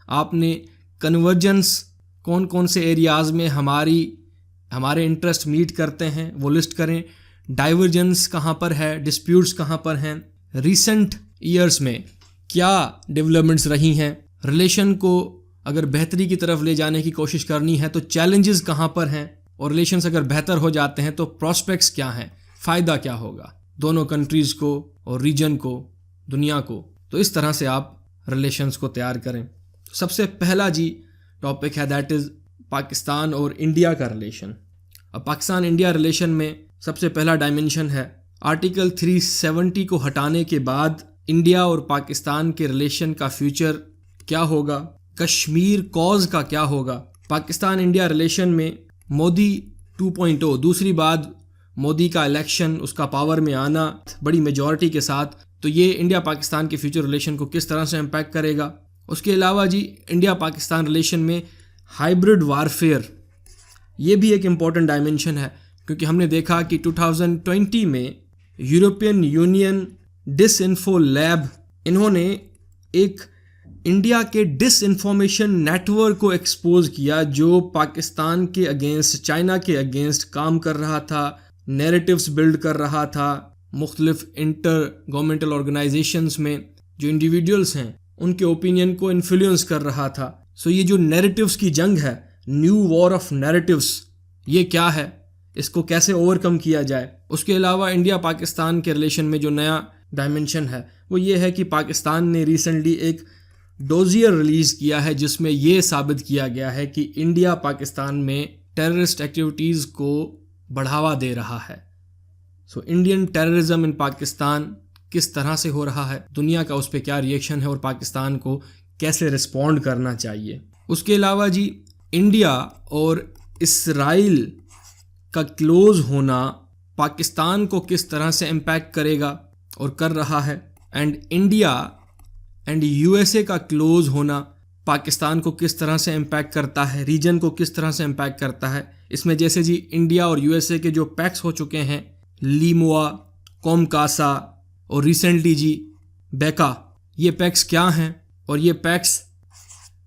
आपने कन्वर्जेंस, कौन कौन से एरियाज़ में हमारे इंटरेस्ट मीट करते हैं वो लिस्ट करें, डाइवर्जेंस कहाँ पर है, डिस्प्यूट्स कहाँ पर हैं, रिसेंट ईयर्स में क्या डेवलपमेंट्स रही हैं, रिलेशन को अगर बेहतरी की तरफ ले जाने की कोशिश करनी है तो चैलेंजेस कहाँ पर हैं, और रिलेशंस अगर बेहतर हो जाते हैं तो प्रॉस्पेक्ट्स क्या हैं, फ़ायदा क्या होगा दोनों कंट्रीज़ को और रीजन को, दुनिया को। तो इस तरह से आप रिलेशंस को तैयार करें। सबसे पहला जी टॉपिक है दैट इज़ पाकिस्तान और इंडिया का रिलेशन। अब पाकिस्तान इंडिया रिलेशन में सबसे पहला डायमेंशन है आर्टिकल 370 को हटाने के बाद इंडिया और पाकिस्तान के रिलेशन का फ्यूचर क्या होगा, कश्मीर कॉज का क्या होगा। पाकिस्तान इंडिया रिलेशन में मोदी 2.0 दूसरी बात मोदी का इलेक्शन, उसका पावर में आना बड़ी मेजॉरिटी के साथ, तो ये इंडिया पाकिस्तान के फ्यूचर रिलेशन को किस तरह से इम्पैक्ट करेगा। उसके अलावा जी इंडिया पाकिस्तान रिलेशन में हाइब्रिड वारफेयर, ये भी एक इम्पॉर्टेंट डायमेंशन है, क्योंकि हमने देखा कि 2020 में यूरोपियन यूनियन डिसइंफो लैब, इन्होंने एक इंडिया के डिसइंफॉर्मेशन नेटवर्क को एक्सपोज किया जो पाकिस्तान के अगेंस्ट, चाइना के अगेंस्ट काम कर रहा था, नैरेटिव्स बिल्ड कर रहा था, मुख्तलिफ इंटर गवर्नमेंटल ऑर्गेनाइजेशंस में जो इंडिविजुअल्स हैं उनके ओपिनियन को इन्फ्लुएंस कर रहा था। सो ये जो नैरेटिव्स की जंग है, न्यू वॉर ऑफ नैरेटिव्स, ये क्या है, इसको कैसे ओवरकम किया जाए। उसके अलावा इंडिया पाकिस्तान के रिलेशन में जो नया डायमेंशन है वो ये है कि पाकिस्तान ने रिसेंटली एक डोजियर रिलीज़ किया है जिसमें ये साबित किया गया है कि इंडिया पाकिस्तान में टेररिस्ट एक्टिविटीज़ को बढ़ावा दे रहा है। So Indian terrorism in Pakistan किस तरह से हो रहा है, दुनिया का उस पर क्या रिएक्शन है और पाकिस्तान को कैसे रिस्पॉन्ड करना चाहिए। उसके अलावा जी इंडिया और इसराइल का क्लोज होना पाकिस्तान को किस तरह से इम्पैक्ट करेगा और कर रहा है, एंड इंडिया एंड यूएसए का क्लोज होना पाकिस्तान को किस तरह से इम्पैक्ट करता है, रीजन को किस तरह से इम्पैक्ट करता है। इसमें जैसे जी इंडिया और यूएसए के जो पैक्स हो चुके हैं, लीमुआ, कॉमकासा और रिसेंटली जी बेका, ये पैक्स क्या हैं और ये पैक्स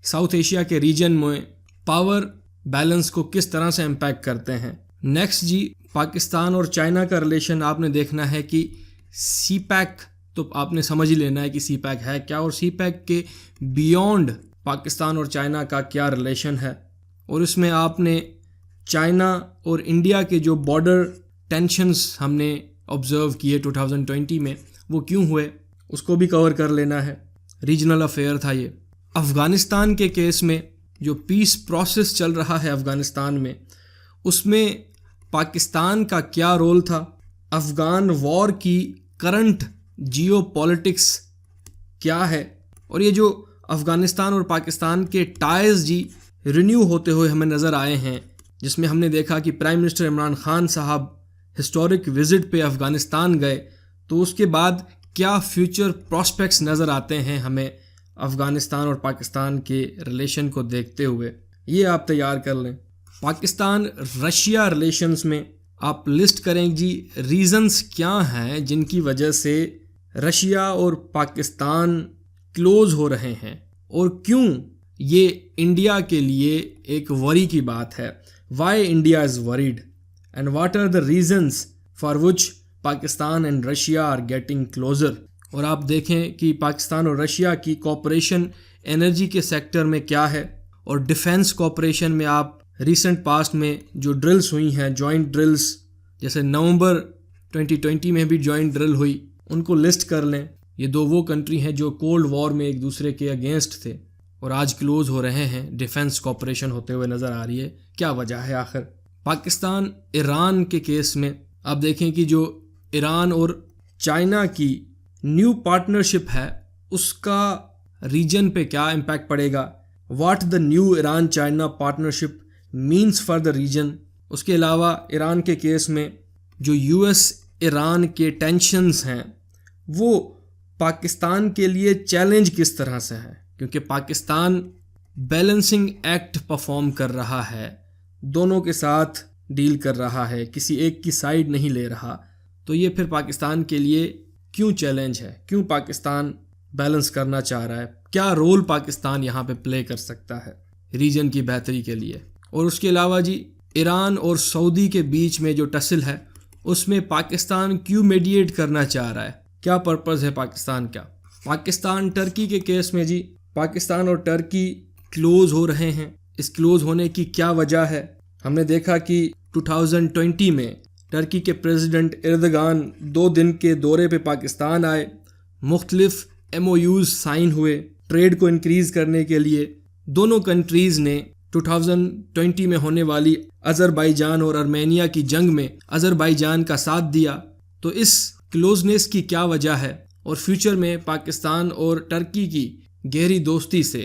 साउथ एशिया के रीजन में पावर बैलेंस को किस तरह से इम्पैक्ट करते हैं। नेक्स्ट जी पाकिस्तान और चाइना का रिलेशन आपने देखना है कि सी पैक, तो आपने समझ ही लेना है कि सी पैक है क्या और सी पैक के बियॉन्ड पाकिस्तान और चाइना का क्या रिलेशन है, और इसमें आपने चाइना और इंडिया के जो बॉर्डर टेंशन्स हमने ऑब्ज़र्व किए 2020 में वो क्यों हुए उसको भी कवर कर लेना है। रीजनल अफेयर था ये। अफ़गानिस्तान के केस में जो पीस प्रोसेस चल रहा है अफ़गानिस्तान में, उसमें पाकिस्तान का क्या रोल था, अफ़गान वॉर की करंट जियो पॉलिटिक्स क्या है, और ये जो अफ़गानिस्तान और पाकिस्तान के टाइज जी रिन्यू होते हुए हमें नज़र आए हैं, जिसमें हमने देखा कि प्राइम मिनिस्टर इमरान खान साहब हिस्टोरिक विज़िट पे अफ़गानिस्तान गए, तो उसके बाद क्या फ्यूचर प्रॉस्पेक्ट्स नज़र आते हैं हमें अफ़गानिस्तान और पाकिस्तान के रिलेशन को देखते हुए, ये आप तैयार कर लें। पाकिस्तान रशिया रिलेशंस में आप लिस्ट करें जी रीज़न्स क्या हैं जिनकी वजह से रशिया और पाकिस्तान क्लोज हो रहे हैं और क्यों ये इंडिया के लिए एक वरी की बात है। Why India is worried and what are the reasons for which Pakistan and Russia are getting closer. और आप देखें कि पाकिस्तान और रशिया की कोऑपरेशन एनर्जी के सेक्टर में क्या है, और डिफेंस कोऑपरेशन में आप रिसेंट पास्ट में जो ड्रिल्स हुई हैं, जॉइंट ड्रिल्स, जैसे नवंबर 2020 में भी जॉइंट ड्रिल हुई, उनको लिस्ट कर लें। ये दो वो कंट्री हैं जो कोल्ड वॉर में एक दूसरे के अगेंस्ट थे और आज क्लोज हो रहे हैं, डिफेंस कोऑपरेशन होते हुए नज़र आ रही है। क्या वजह है आखिर। पाकिस्तान ईरान के केस में आप देखें कि जो ईरान और चाइना की न्यू पार्टनरशिप है उसका रीजन पे क्या इम्पैक्ट पड़ेगा, what the new Iran China partnership means for the region. उसके अलावा ईरान के केस में जो यूएस ईरान के टेंशन्स हैं वो पाकिस्तान के लिए चैलेंज किस तरह से है, क्योंकि पाकिस्तान बैलेंसिंग एक्ट परफॉर्म कर रहा है, दोनों के साथ डील कर रहा है, किसी एक की साइड नहीं ले रहा। तो ये फिर पाकिस्तान के लिए क्यों चैलेंज है, क्यों पाकिस्तान बैलेंस करना चाह रहा है, क्या रोल पाकिस्तान यहाँ पे प्ले कर सकता है रीजन की बेहतरी के लिए। और उसके अलावा जी ईरान और सऊदी के बीच में जो टसल है उसमें पाकिस्तान क्यों मीडिएट करना चाह रहा है, क्या पर्पस है पाकिस्तान का। पाकिस्तान टर्की के केस में जी, पाकिस्तान और टर्की क्लोज हो रहे हैं, इस क्लोज होने की क्या वजह है। हमने देखा कि 2020 में टर्की के प्रेसिडेंट एर्दोगान 2 दिन के दौरे पे पाकिस्तान आए, मुख्तलिफ MOUs साइन हुए ट्रेड को इंक्रीज़ करने के लिए। दोनों कंट्रीज़ ने 2020 में होने वाली अज़रबैजान और आर्मेनिया की जंग में अज़रबैजान का साथ दिया। तो इस क्लोजनेस की क्या वजह है और फ्यूचर में पाकिस्तान और टर्की की गहरी दोस्ती से,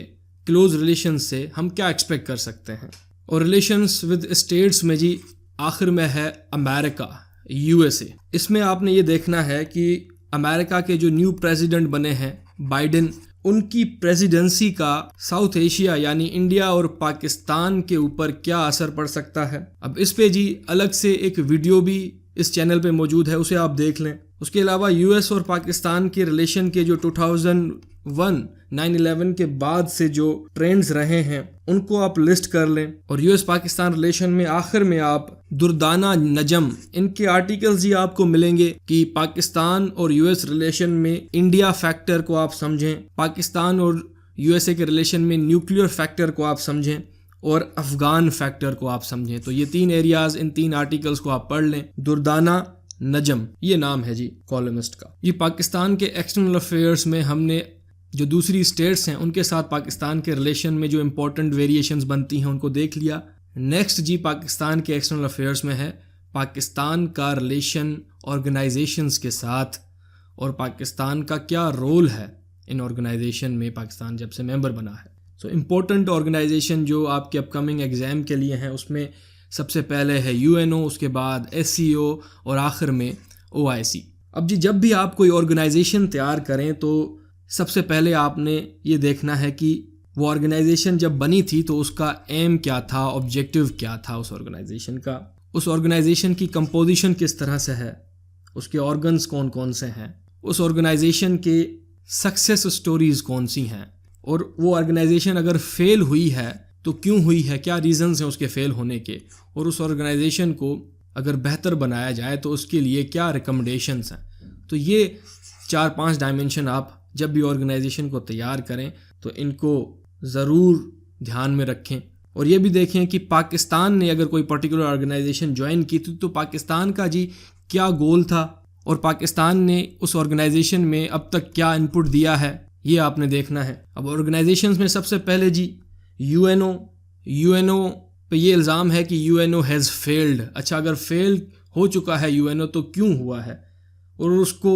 क्लोज रिलेशंस से हम क्या एक्सपेक्ट कर सकते हैं। और रिलेशंस विद स्टेट्स में जी आखिर में है अमेरिका, USA। इसमें आपने ये देखना है कि अमेरिका के जो न्यू प्रेसिडेंट बने हैं बाइडेन, उनकी प्रेसिडेंसी का साउथ एशिया यानी इंडिया और पाकिस्तान के ऊपर क्या असर पड़ सकता है। अब इस पे जी अलग से एक वीडियो भी इस चैनल पे मौजूद है, उसे आप देख लें। उसके अलावा US और पाकिस्तान के रिलेशन के जो 2001 9/11 के बाद से जो ट्रेंड्स रहे हैं उनको आप लिस्ट कर लें। और US पाकिस्तान रिलेशन में आखिर में आप दुर्दाना नजम, इनके आर्टिकल्स ही आपको मिलेंगे कि पाकिस्तान और US रिलेशन में इंडिया फैक्टर को आप समझें, पाकिस्तान और USA के रिलेशन में न्यूक्लियर फैक्टर को आप समझें और अफगान फैक्टर को आप समझें। तो ये 3 एरियाज, इन 3 आर्टिकल्स को आप पढ़ लें। दुर्दाना नजम ये नाम है जी कॉलमिस्ट का। ये पाकिस्तान के एक्सटर्नल अफेयर्स में हमने जो दूसरी स्टेट्स हैं उनके साथ पाकिस्तान के रिलेशन में जो इम्पोर्टेंट वेरिएशंस बनती हैं उनको देख लिया। नेक्स्ट जी पाकिस्तान के एक्सटर्नल अफेयर्स में है पाकिस्तान का रिलेशन ऑर्गेनाइजेशंस के साथ और पाकिस्तान का क्या रोल है इन ऑर्गेनाइजेशन में पाकिस्तान जब से मेंबर बना है। सो इम्पोर्टेंट ऑर्गेनाइजेशन जो आपके अपकमिंग एग्ज़ाम के लिए हैं उसमें सबसे पहले है UNO, उसके बाद SCO और आखिर में OIC। अब जी जब भी आप कोई ऑर्गेनाइजेशन तैयार करें तो सबसे पहले आपने ये देखना है कि वो ऑर्गेनाइजेशन जब बनी थी तो उसका एम क्या था, ऑब्जेक्टिव क्या था उस ऑर्गेनाइजेशन का, उस ऑर्गेनाइजेशन की कंपोजिशन किस तरह से है, उसके ऑर्गन्स कौन कौन से हैं, उस ऑर्गेनाइजेशन के सक्सेस स्टोरीज़ कौन सी हैं, और वो ऑर्गेनाइजेशन अगर फेल हुई है तो क्यों हुई है, क्या रीज़न्स हैं उसके फेल होने के, और उस ऑर्गेनाइजेशन को अगर बेहतर बनाया जाए तो उसके लिए क्या रिकमेंडेशंस हैं। तो ये 4-5 डायमेंशन आप जब भी ऑर्गेनाइजेशन को तैयार करें तो इनको ज़रूर ध्यान में रखें। और ये भी देखें कि पाकिस्तान ने अगर कोई पर्टिकुलर ऑर्गेनाइजेशन ज्वाइन की थी तो पाकिस्तान का जी क्या गोल था और पाकिस्तान ने उस ऑर्गेनाइजेशन में अब तक क्या इनपुट दिया है, ये आपने देखना है। अब ऑर्गेनाइजेशंस में सबसे पहले जी UNO पे ये इल्ज़ाम है कि UNO हैज़ फेल्ड। अच्छा, अगर फेल हो चुका है UNO तो क्यों हुआ है और उसको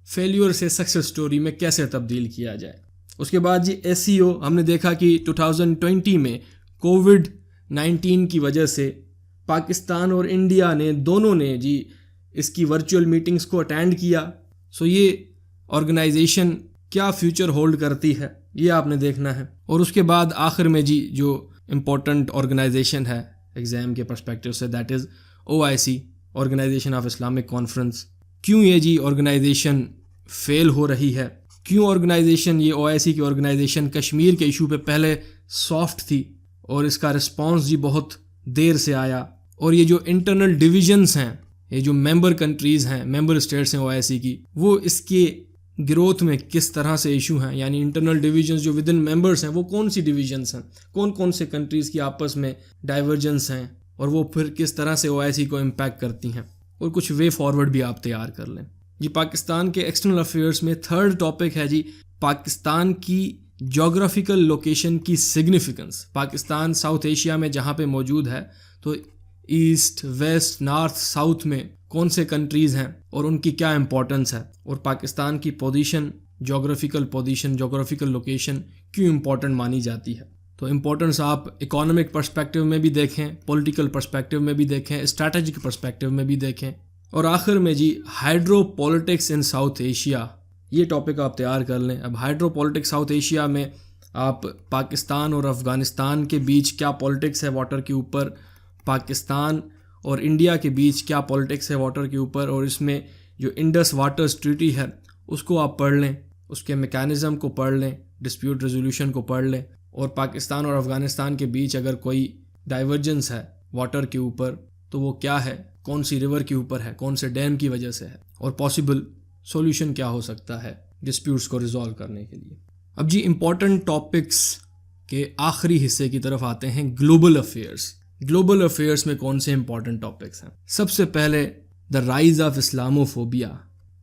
फेल्यूर से सक्सेस स्टोरी में कैसे तब्दील किया जाए। उसके बाद जी SCO, हमने देखा कि 2020 में COVID-19 की वजह से पाकिस्तान और इंडिया ने दोनों ने जी इसकी वर्चुअल मीटिंग्स को अटेंड किया। सो ये ऑर्गेनाइजेशन क्या फ्यूचर होल्ड करती है ये आपने देखना है। और उसके बाद आखिर में जी जो इम्पोर्टेंट ऑर्गेनाइजेशन है एग्ज़ाम के पर्सपेक्टिव से, that is OIC, organisation of Islamic conference. क्यों ये जी ऑर्गेनाइजेशन फेल हो रही है, क्यों ऑर्गेनाइजेशन, ये OIC की ऑर्गेनाइजेशन कश्मीर के इशू पे पहले सॉफ्ट थी और इसका रिस्पांस जी बहुत देर से आया, और ये जो इंटरनल डिविजन्स हैं, ये जो मेंबर कंट्रीज़ हैं, मेंबर स्टेट्स हैं OIC की, वो इसके ग्रोथ में किस तरह से इशू हैं। यानी इंटरनल डिविजन्स जो विद इन मेंबर्स हैं वो कौन सी डिविजन्स हैं, कौन कौन से कंट्रीज़ की आपस में डाइवर्जेंस हैं और वो फिर किस तरह से OIC को इम्पैक्ट करती हैं, और कुछ वे फॉरवर्ड भी आप तैयार कर लें। जी पाकिस्तान के एक्सटर्नल अफेयर्स में थर्ड टॉपिक है जी पाकिस्तान की जोग्राफिकल लोकेशन की सिग्निफिकेंस। पाकिस्तान साउथ एशिया में जहाँ पे मौजूद है तो ईस्ट, वेस्ट, नॉर्थ, साउथ में कौन से कंट्रीज़ हैं और उनकी क्या इंपॉर्टेंस है, और पाकिस्तान की पोजीशन, जोग्राफिकल लोकेशन क्यों इम्पोर्टेंट मानी जाती है। तो इम्पोर्टेंस आप इकोनॉमिक पर्सपेक्टिव में भी देखें, पॉलिटिकल पर्सपेक्टिव में भी देखें, स्ट्रैटेजिक पर्सपेक्टिव में भी देखें। और आखिर में जी हाइड्रोपॉलिटिक्स इन साउथ एशिया, ये टॉपिक आप तैयार कर लें। अब हाइड्रोपॉलिटिक्स साउथ एशिया में आप पाकिस्तान और अफ़गानिस्तान के बीच क्या पॉलिटिक्स है वाटर के ऊपर, पाकिस्तान और इंडिया के बीच क्या पॉलिटिक्स है वाटर के ऊपर, और इसमें जो इंडस वाटर्स ट्रीटी है उसको आप पढ़ लें, उसके मैकेनिज़्म को पढ़ लें, डिस्प्यूट रेजोल्यूशन को पढ़ लें। और पाकिस्तान और अफ़गानिस्तान के बीच अगर कोई डाइवर्जेंस है वाटर के ऊपर तो वो क्या है, कौन सी रिवर के ऊपर है, कौन से डैम की वजह से है, और पॉसिबल सॉल्यूशन क्या हो सकता है डिस्प्यूट्स को रिजॉल्व करने के लिए। अब जी इम्पॉर्टेंट टॉपिक्स के आखिरी हिस्से की तरफ आते हैं, ग्लोबल अफेयर्स। ग्लोबल अफेयर्स में कौन से इंपॉर्टेंट टॉपिक्स हैं? सबसे पहले द राइज ऑफ इस्लामोफोबिया।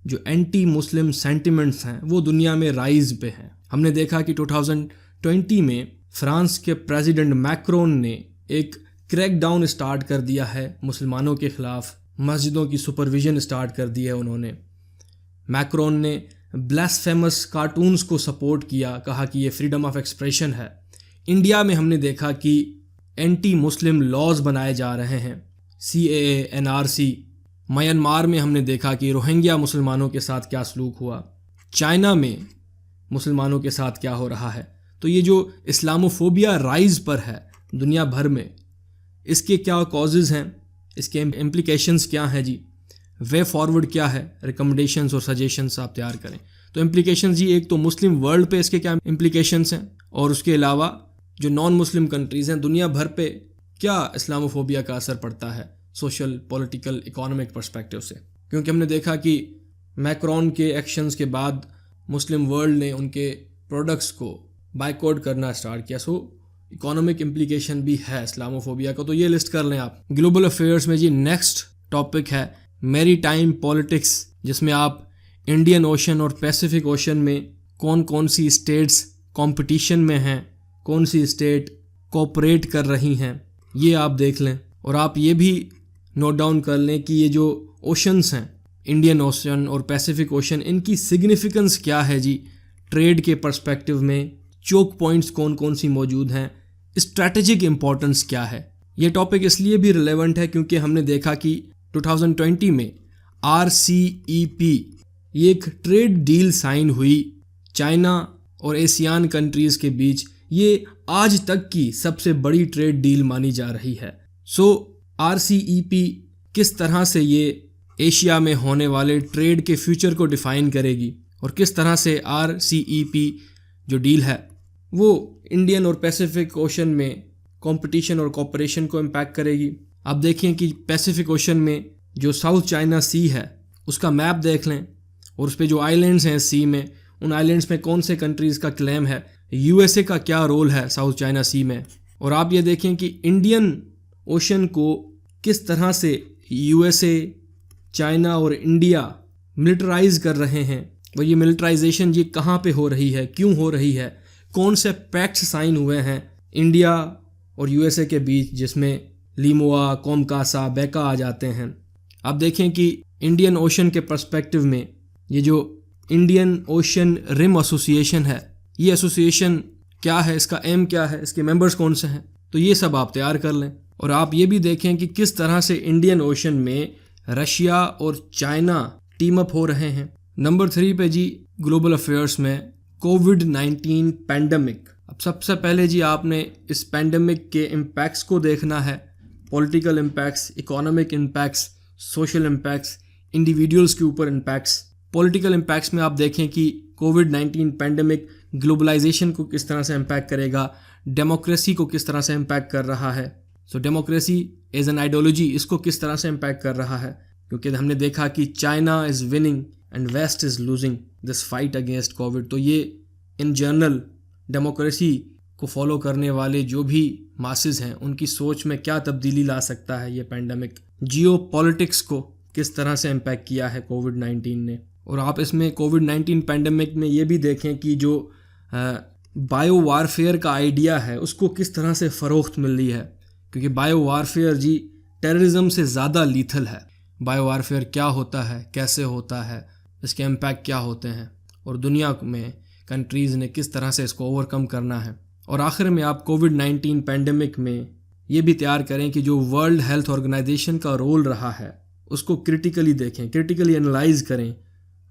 जो एंटी मुस्लिम सेंटिमेंट्स हैं वो दुनिया में राइज पे हैं। हमने देखा कि 2020 में फ्रांस के प्रेसिडेंट मैक्रोन ने एक क्रैकडाउन स्टार्ट कर दिया है मुसलमानों के खिलाफ, मस्जिदों की सुपरविजन स्टार्ट कर दी है उन्होंने। मैक्रोन ने ब्लास्फेमस कार्टून्स को सपोर्ट किया, कहा कि ये फ्रीडम ऑफ एक्सप्रेशन है। इंडिया में हमने देखा कि एंटी मुस्लिम लॉज बनाए जा रहे हैं, CAA, NRC। म्यांमार में हमने देखा कि रोहिंग्या मुसलमानों के साथ क्या सलूक हुआ। चाइना में मुसलमानों के साथ क्या हो रहा है। तो ये जो इस्लामोफोबिया राइज पर है दुनिया भर में, इसके क्या कॉजेज़ हैं, इसके इम्प्लिकेशंस क्या हैं जी, वे फॉरवर्ड क्या है, रिकमेंडेशंस और सजेशंस आप तैयार करें। तो इम्प्लिकेशंस जी, एक तो मुस्लिम वर्ल्ड पे इसके क्या इम्प्लिकेशंस हैं, और उसके अलावा जो नॉन मुस्लिम कंट्रीज़ हैं दुनिया भर पे क्या इस्लामोफोबिया का असर पड़ता है सोशल, पॉलिटिकल, इकोनॉमिक पर्सपेक्टिव से। क्योंकि हमने देखा कि मैक्रोन के एक्शंस के बाद मुस्लिम वर्ल्ड ने उनके प्रोडक्ट्स को बाइकआउट करना स्टार्ट किया। सो इकोनॉमिक इम्प्लिकेशन भी है इस्लामोफोबिया का, तो ये लिस्ट कर लें आप। ग्लोबल अफेयर्स में जी नेक्स्ट टॉपिक है मैरीटाइम पॉलिटिक्स, जिसमें आप इंडियन ओशन और पैसिफिक ओशन में कौन कौन सी स्टेट्स कंपटीशन में हैं, कौन सी स्टेट कोऑपरेट कर रही हैं, ये आप देख लें। और आप ये भी नोट डाउन कर लें कि ये जो ओशंस हैं, इंडियन ओशन और पैसिफिक ओशन, इनकी सिग्निफिकेंस क्या है जी ट्रेड के पर्सपेक्टिव में, चोक पॉइंट्स कौन कौन सी मौजूद हैं, स्ट्रैटेजिक इंपॉर्टेंस क्या है। ये टॉपिक इसलिए भी रिलेवेंट है क्योंकि हमने देखा कि 2020 में RCEP ये एक ट्रेड डील साइन हुई चाइना और एशियान कंट्रीज़ के बीच। ये आज तक की सबसे बड़ी ट्रेड डील मानी जा रही है। सो RCEP किस तरह से ये एशिया में होने वाले ट्रेड के फ्यूचर को डिफ़ाइन करेगी, और किस तरह से RCEP जो डील है वो इंडियन और पैसिफिक ओशन में कंपटीशन और कोऑपरेशन को इम्पैक्ट करेगी। आप देखें कि पैसिफिक ओशन में जो साउथ चाइना सी है उसका मैप देख लें, और उस पर जो आइलैंड्स हैं सी में, उन आइलैंड्स में कौन से कंट्रीज़ का क्लेम है, USA का क्या रोल है साउथ चाइना सी में। और आप ये देखें कि इंडियन ओशन को किस तरह से USA, चाइना और इंडिया मिलिटराइज कर रहे हैं। और ये मिलिटराइजेशन जी कहाँ पे हो रही है, क्यों हो रही है, कौन से पैक्ट्स साइन हुए हैं इंडिया और USA के बीच, जिसमें लीमोआ, कोमकासा, बेका आ जाते हैं। आप देखें कि इंडियन ओशन के पर्सपेक्टिव में ये जो इंडियन ओशन रिम एसोसिएशन है, ये एसोसिएशन क्या है, इसका एम क्या है, इसके मेंबर्स कौन से हैं, तो ये सब आप तैयार कर लें। और आप ये भी देखें कि किस तरह से इंडियन ओशन में रशिया और चाइना टीम अप हो रहे हैं। नंबर 3 पे जी ग्लोबल अफेयर्स में कोविड-19 पैंडमिक। अब सबसे पहले जी आपने इस पैंडमिक के इम्पैक्ट्स को देखना है, political impacts, economic impacts, social impacts, individuals के ऊपर इम्पैक्ट्स। पॉलिटिकल इम्पैक्ट्स में आप देखें कि कोविड-19 पैंडमिक ग्लोबलाइजेशन को किस तरह से इम्पैक्ट करेगा, डेमोक्रेसी को किस तरह से इम्पैक्ट कर रहा है। सो डेमोक्रेसी एज एन आइडियोलॉजी, इसको किस तरह से इम्पैक्ट कर रहा है, क्योंकि हमने देखा कि China is winning and west is losing this fight against covid. तो ये इन जनरल डेमोक्रेसी को फॉलो करने वाले जो भी मासेस हैं उनकी सोच में क्या तब्दीली ला सकता है ये पैंडमिक। जियो पॉलिटिक्स को किस तरह से इम्पैक्ट किया है कोविड-19 ने। और आप इसमें कोविड-19 पैंडमिक में ये भी देखें कि जो बायो वारफेयर का आइडिया है उसको किस तरह से फ़रोख्त मिल रही है, क्योंकि बायो वारफेयर जी टेररिज्म से ज़्यादा लीथल है। बायो वारफेयर क्या होता है, कैसे होता है, इसके इम्पैक्ट क्या होते हैं, और दुनिया में कंट्रीज़ ने किस तरह से इसको ओवरकम करना है। और आखिर में आप कोविड-19 पैंडमिक में ये भी तैयार करें कि जो वर्ल्ड हेल्थ ऑर्गेनाइजेशन का रोल रहा है उसको क्रिटिकली देखें, क्रिटिकली एनालाइज करें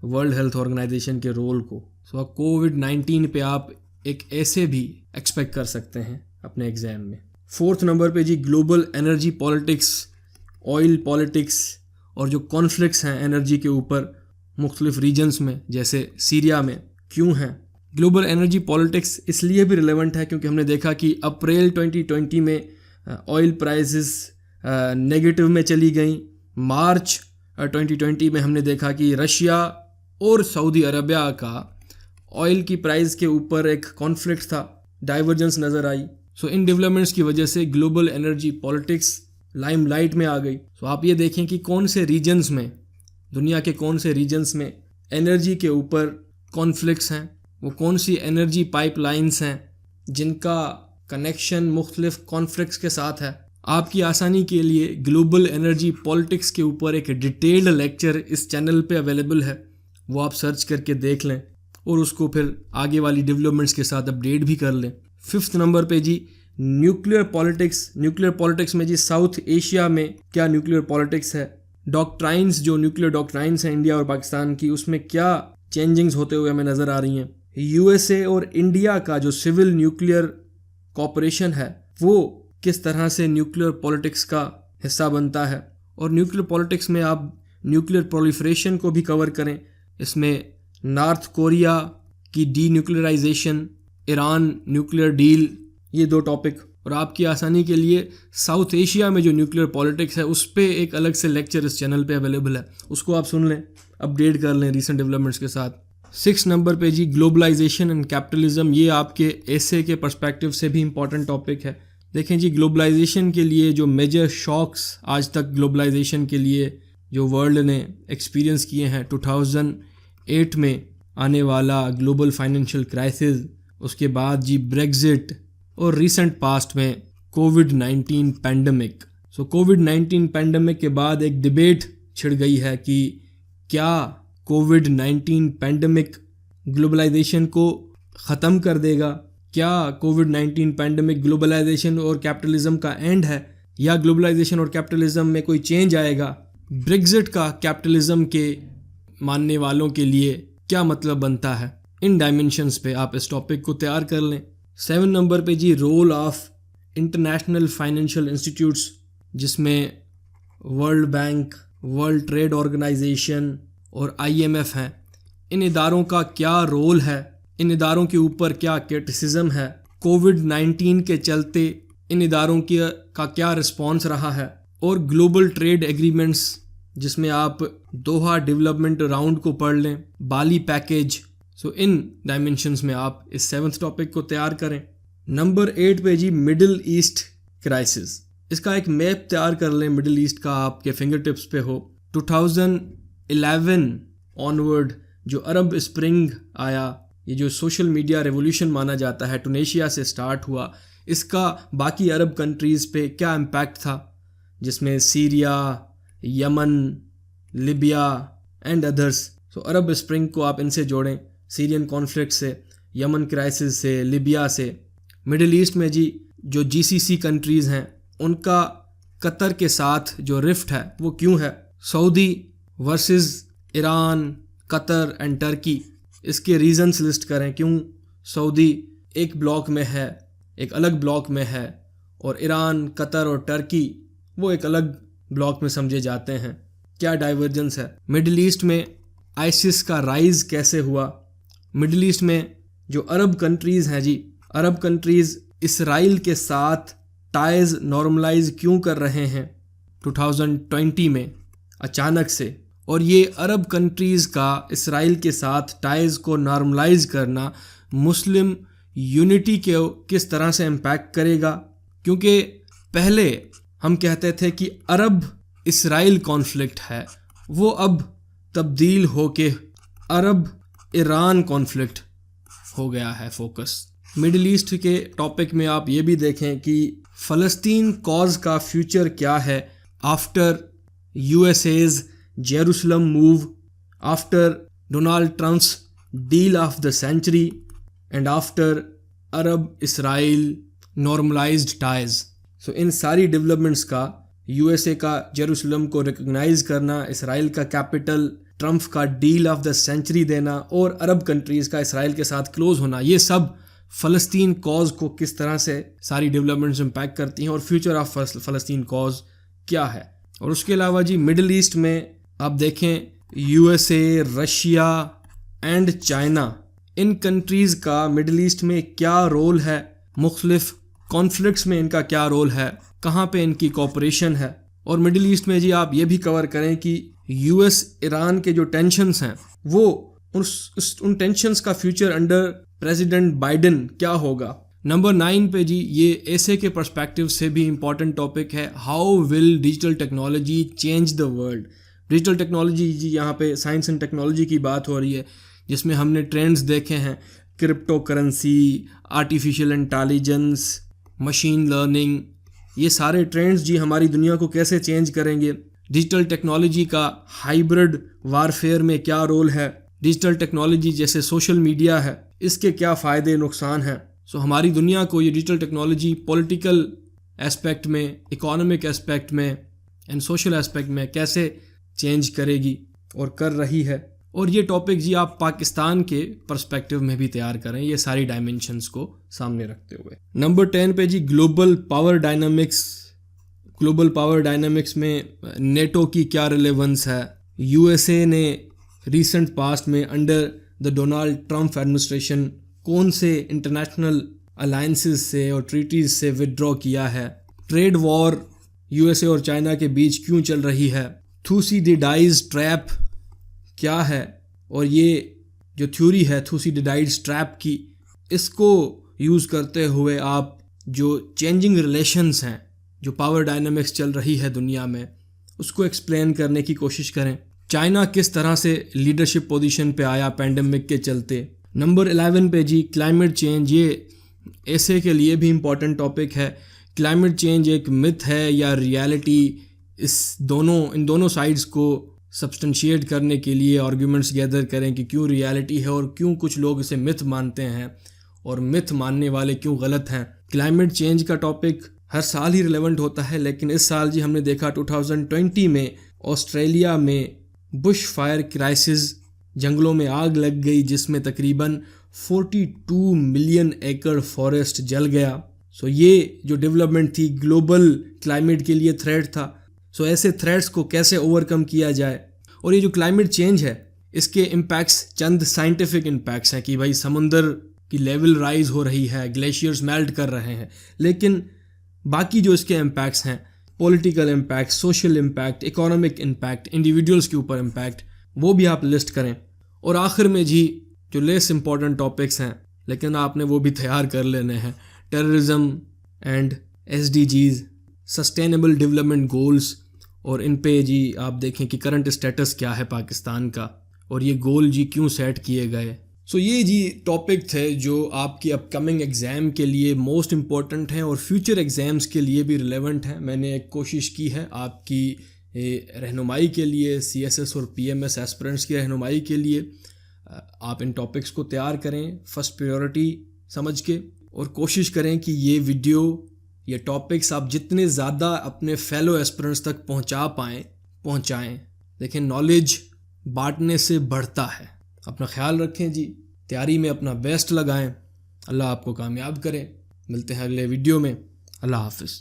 वर्ल्ड हेल्थ ऑर्गेनाइजेशन के रोल को। सो अब कोविड-19 पे आप एक ऐसे भी एक्सपेक्ट कर सकते हैं अपने एग्ज़ाम में। 4th नंबर पे जी global energy politics, oil politics, और जो कॉन्फ्लिक्ट्स हैं एनर्जी के ऊपर मुख्तलिफ रीजन्स में, जैसे सीरिया में, क्यों हैं। ग्लोबल एनर्जी पॉलिटिक्स इसलिए भी रिलेवेंट है क्योंकि हमने देखा कि अप्रैल 2020 में ऑयल प्राइसेस नेगेटिव में चली गई। मार्च 2020 में हमने देखा कि रशिया और सऊदी अरबिया का ऑयल की प्राइस के ऊपर एक कॉन्फ्लिक्ट था, डाइवर्जेंस नज़र आई। सो इन डेवलपमेंट्स की वजह से ग्लोबल एनर्जी पॉलिटिक्स लाइमलाइट में आ गई। सो आप ये देखें कि कौन से रीजन्स में, दुनिया के कौन से रीजन्स में एनर्जी के ऊपर कॉन्फ्लिक्ट्स हैं, वो कौन सी एनर्जी पाइपलाइंस हैं जिनका कनेक्शन मुख्तलिफ कॉन्फ्लिक्ट्स के साथ है। आपकी आसानी के लिए ग्लोबल एनर्जी पॉलिटिक्स के ऊपर एक डिटेल्ड लेक्चर इस चैनल पे अवेलेबल है, वो आप सर्च करके देख लें और उसको फिर आगे वाली डेवलपमेंट्स के साथ अपडेट भी कर लें। 5th नंबर पे जी न्यूक्लियर पॉलिटिक्स। न्यूक्लियर पॉलिटिक्स में जी साउथ एशिया में क्या न्यूक्लियर पॉलिटिक्स है, डॉक्ट्राइंस, जो न्यूक्लियर डॉक्ट्राइंस हैं इंडिया और पाकिस्तान की, उसमें क्या चेंजिंग्स होते हुए हमें नज़र आ रही हैं। यूएसए और इंडिया का जो सिविल न्यूक्लियर कॉपरेशन है वो किस तरह से न्यूक्लियर पॉलिटिक्स का हिस्सा बनता है। और न्यूक्लियर पॉलिटिक्स में आप न्यूक्लियर प्रोलिफरेशन को भी कवर करें। इसमें नॉर्थ कोरिया की D nuclearization, Iran nuclear deal, ये 2 टॉपिक। और आपकी आसानी के लिए साउथ एशिया में जो न्यूक्लियर पॉलिटिक्स है उस पर एक अलग से लेक्चर इस चैनल पे अवेलेबल है, उसको आप सुन लें, अपडेट कर लें रिसेंट डेवलपमेंट्स के साथ। 6 नंबर पे जी ग्लोबलाइजेशन एंड कैपिटलिज्म। ये आपके एसे के पर्सपेक्टिव से भी इम्पॉर्टेंट टॉपिक है। देखें जी, ग्लोबलाइजेशन के लिए जो मेजर शॉक्स आज तक ग्लोबलाइजेशन के लिए जो वर्ल्ड ने एक्सपीरियंस किए हैं, 2008 में आने वाला ग्लोबल फाइनेंशियल क्राइसिस, उसके बाद जी ब्रेग्जिट, और रिसेंट पास्ट में कोविड-19 पैंडमिक। सो कोविड-19 पैंडमिक के बाद एक डिबेट छिड़ गई है कि क्या कोविड-19 पैंडमिक ग्लोबलाइजेशन को ख़त्म कर देगा, क्या कोविड-19 पैंडमिक ग्लोबलाइजेशन और कैपिटलिज्म का एंड है, या ग्लोबलाइजेशन और कैपिटलिज्म में कोई चेंज आएगा। ब्रेग्जिट का कैपिटलिज्म के मानने वालों के लिए क्या मतलब बनता है, इन डायमेंशंस पे आप इस टॉपिक को तैयार कर लें। 7 नंबर पे जी role of international financial institutes, जिसमें World Bank, World Trade Organization और IMF हैं। इन इदारों का क्या रोल है, इन इदारों के ऊपर क्या क्रिटिसिज्म है, कोविड-19 के चलते इन इदारों का क्या रिस्पॉन्स रहा है, और ग्लोबल ट्रेड एग्रीमेंट्स, जिसमें आप दोहा डेवलपमेंट राउंड को पढ़ लें, बाली पैकेज। सो इन डायमेंशंस में आप इस 7th टॉपिक को तैयार करें। नंबर 8 पे जी मिडिल ईस्ट क्राइसिस। इसका एक मैप तैयार कर लें, मिडिल ईस्ट का आपके फिंगर टिप्स पे हो। 2011 ऑनवर्ड जो अरब स्प्रिंग आया, ये जो सोशल मीडिया रेवोल्यूशन माना जाता है, टूनेशिया से स्टार्ट हुआ, इसका बाकी अरब कंट्रीज़ पे क्या इम्पैक्ट था, जिसमें Syria, Yemen, Libya and others. So Arab spring को आप इनसे जोड़ें, सीरियन कॉन्फ्लिक्ट से, यमन क्राइसिस से, लिबिया से। मिडिल ईस्ट में जी जो GCC कंट्रीज़ हैं उनका कतर के साथ जो रिफ्ट है वो क्यों है, Saudi versus Iran, Qatar and Turkey, इसके रीजंस लिस्ट करें, क्यों सऊदी एक ब्लॉक में है, एक अलग ब्लॉक में है, और ईरान, कतर और टर्की वो एक अलग ब्लॉक में समझे जाते हैं, क्या डाइवर्जेंस है। मिडिल ईस्ट में आइसिस का राइज कैसे हुआ। मिडिल ईस्ट में जो अरब कंट्रीज़ हैं जी, अरब कंट्रीज़ इसराइल के साथ टाइज नॉर्मलाइज क्यों कर रहे हैं 2020 में अचानक से, और ये अरब कंट्रीज़ का इसराइल के साथ टाइज को नॉर्मलाइज करना मुस्लिम यूनिटी के किस तरह से इम्पैक्ट करेगा। क्योंकि पहले हम कहते थे कि अरब इसराइल कॉन्फ्लिक्ट है, वो अब तब्दील होके अरब ईरान कॉन्फ्लिक्ट हो गया है फोकस। मिडिल ईस्ट के टॉपिक में आप ये भी देखें कि फ़लस्तीन कॉज का फ्यूचर क्या है after USA's Jerusalem move, after Donald Trump's deal of the century and after Arab Israel normalized ties. So in सारी डेवलपमेंट्स का, USA का जेरूसलम को रिकग्नाइज करना, इसराइल का कैपिटल, ट्रम्प का डील ऑफ द सेंचुरी देना, और अरब कंट्रीज़ का इसराइल के साथ क्लोज होना, ये सब फ़लस्तीन कॉज को किस तरह से सारी डेवलपमेंट्स इम्पैक्ट करती हैं और फ्यूचर ऑफ फ़लस्तीन कॉज क्या है। और उसके अलावा जी मिडिल ईस्ट में आप देखें USA, Russia and China, in countries का मिडिल ईस्ट में क्या रोल है, मुख्तलिफ कॉन्फ्लिक्ट्स में इनका क्या रोल है, कहाँ पे इनकी कॉपरेशन है। और मिडिल ईस्ट में जी आप ये भी कवर करें कि यूएस ईरान के जो टेंशन्स हैं वो उन टेंशन्स का फ्यूचर अंडर प्रेसिडेंट बाइडेन क्या होगा। नंबर 9 पे जी ये ऐसे के पर्सपेक्टिव से भी इम्पॉर्टेंट टॉपिक है, how will digital technology change the world. Digital technology जी यहाँ पे साइंस एंड टेक्नोलॉजी की बात हो रही है, जिसमें हमने ट्रेंड्स देखे हैं, crypto currency, artificial intelligence, machine learning, ये सारे ट्रेंड्स जी हमारी दुनिया को कैसे चेंज करेंगे। डिजिटल टेक्नोलॉजी का हाइब्रिड वारफेयर में क्या रोल है, डिजिटल टेक्नोलॉजी जैसे सोशल मीडिया है इसके क्या फ़ायदे नुकसान हैं। सो हमारी दुनिया को ये डिजिटल टेक्नोलॉजी पॉलिटिकल एस्पेक्ट में, इकोनॉमिक एस्पेक्ट में एंड सोशल एस्पेक्ट में कैसे चेंज करेगी और कर रही है। और ये टॉपिक जी आप पाकिस्तान के पर्सपेक्टिव में भी तैयार करें, ये सारी डायमेंशंस को सामने रखते हुए। नंबर 10 पे जी global power dynamics. Global power dynamics में नेटो की क्या रिलेवेंस है। यूएसए ने रिसेंट पास्ट में under the Donald Trump administration कौन से इंटरनेशनल अलायंसेस से और ट्रीटीज से विदड्रॉ किया है। ट्रेड वॉर यूएसए और चाइना के बीच क्यों चल रही है। थुसिडिडाइज ट्रैप क्या है, और ये जो थ्योरी है थुसिडिडाइज ट्रैप की, इसको यूज़ करते हुए आप जो चेंजिंग रिलेशंस हैं, जो पावर डायनामिक्स चल रही है दुनिया में, उसको एक्सप्लेन करने की कोशिश करें। चाइना किस तरह से लीडरशिप पोजीशन पे आया पैंडेमिक के चलते। नंबर 11 पे जी क्लाइमेट चेंज, ये ऐसे के लिए भी इम्पॉर्टेंट टॉपिक है। क्लाइमेट चेंज एक मिथ है या रियलिटी, इन दोनों साइड्स को सब्सटेंशिएट करने के लिए आर्ग्यूमेंट्स गैदर करें कि क्यों रियलिटी है और क्यों कुछ लोग इसे मिथ मानते हैं और मिथ मानने वाले क्यों गलत हैं। क्लाइमेट चेंज का टॉपिक हर साल ही रिलेवेंट होता है, लेकिन इस साल जी हमने देखा 2020 में ऑस्ट्रेलिया में बुश फायर क्राइसिस, जंगलों में आग लग गई जिसमें तकरीबन 42 मिलियन एकड़ फॉरेस्ट जल गया। सो ये जो डेवलपमेंट थी ग्लोबल क्लाइमेट के लिए थ्रेट था। सो ऐसे थ्रेट्स को कैसे ओवरकम किया जाए। और ये जो क्लाइमेट चेंज है इसके इम्पैक्ट्स चंद साइंटिफिक इम्पैक्ट्स हैं कि भाई समुंदर की लेवल राइज हो रही है, ग्लेशियर्स मेल्ट कर रहे हैं, लेकिन बाकी जो इसके इम्पैक्ट्स हैं, political impact, social impact, economic impact, individuals के ऊपर इम्पैक्ट, वो भी आप लिस्ट करें। और आखिर में जी जो लेस इम्पॉर्टेंट टॉपिक्स हैं लेकिन आपने वो भी तैयार कर लेने हैं, terrorism and SDGs, sustainable development goals, और इन पे जी आप देखें कि करंट स्टेटस क्या है पाकिस्तान का और ये गोल जी क्यों सेट किए गए। सो ये जी टॉपिक थे जो आपकी अपकमिंग एग्ज़ाम के लिए मोस्ट इम्पॉर्टेंट हैं और फ्यूचर एग्ज़ाम्स के लिए भी रिलेवेंट हैं। मैंने एक कोशिश की है आपकी रहनुमाई के लिए, CSS और PMS एस्पिरेंट्स की रहनुमाई के लिए। आप इन टॉपिक्स को तैयार करें फर्स्ट प्रायोरिटी समझ के, और कोशिश करें कि ये वीडियो, ये टॉपिक्स आप जितने ज़्यादा अपने फेलो एस्पिरेंट्स तक पहुँचाएँ। देखें नॉलेज बांटने से बढ़ता है। अपना ख्याल रखें जी, तैयारी में अपना बेस्ट लगाएं। अल्लाह आपको कामयाब करें। मिलते हैं अगले वीडियो में। अल्लाह हाफिज़।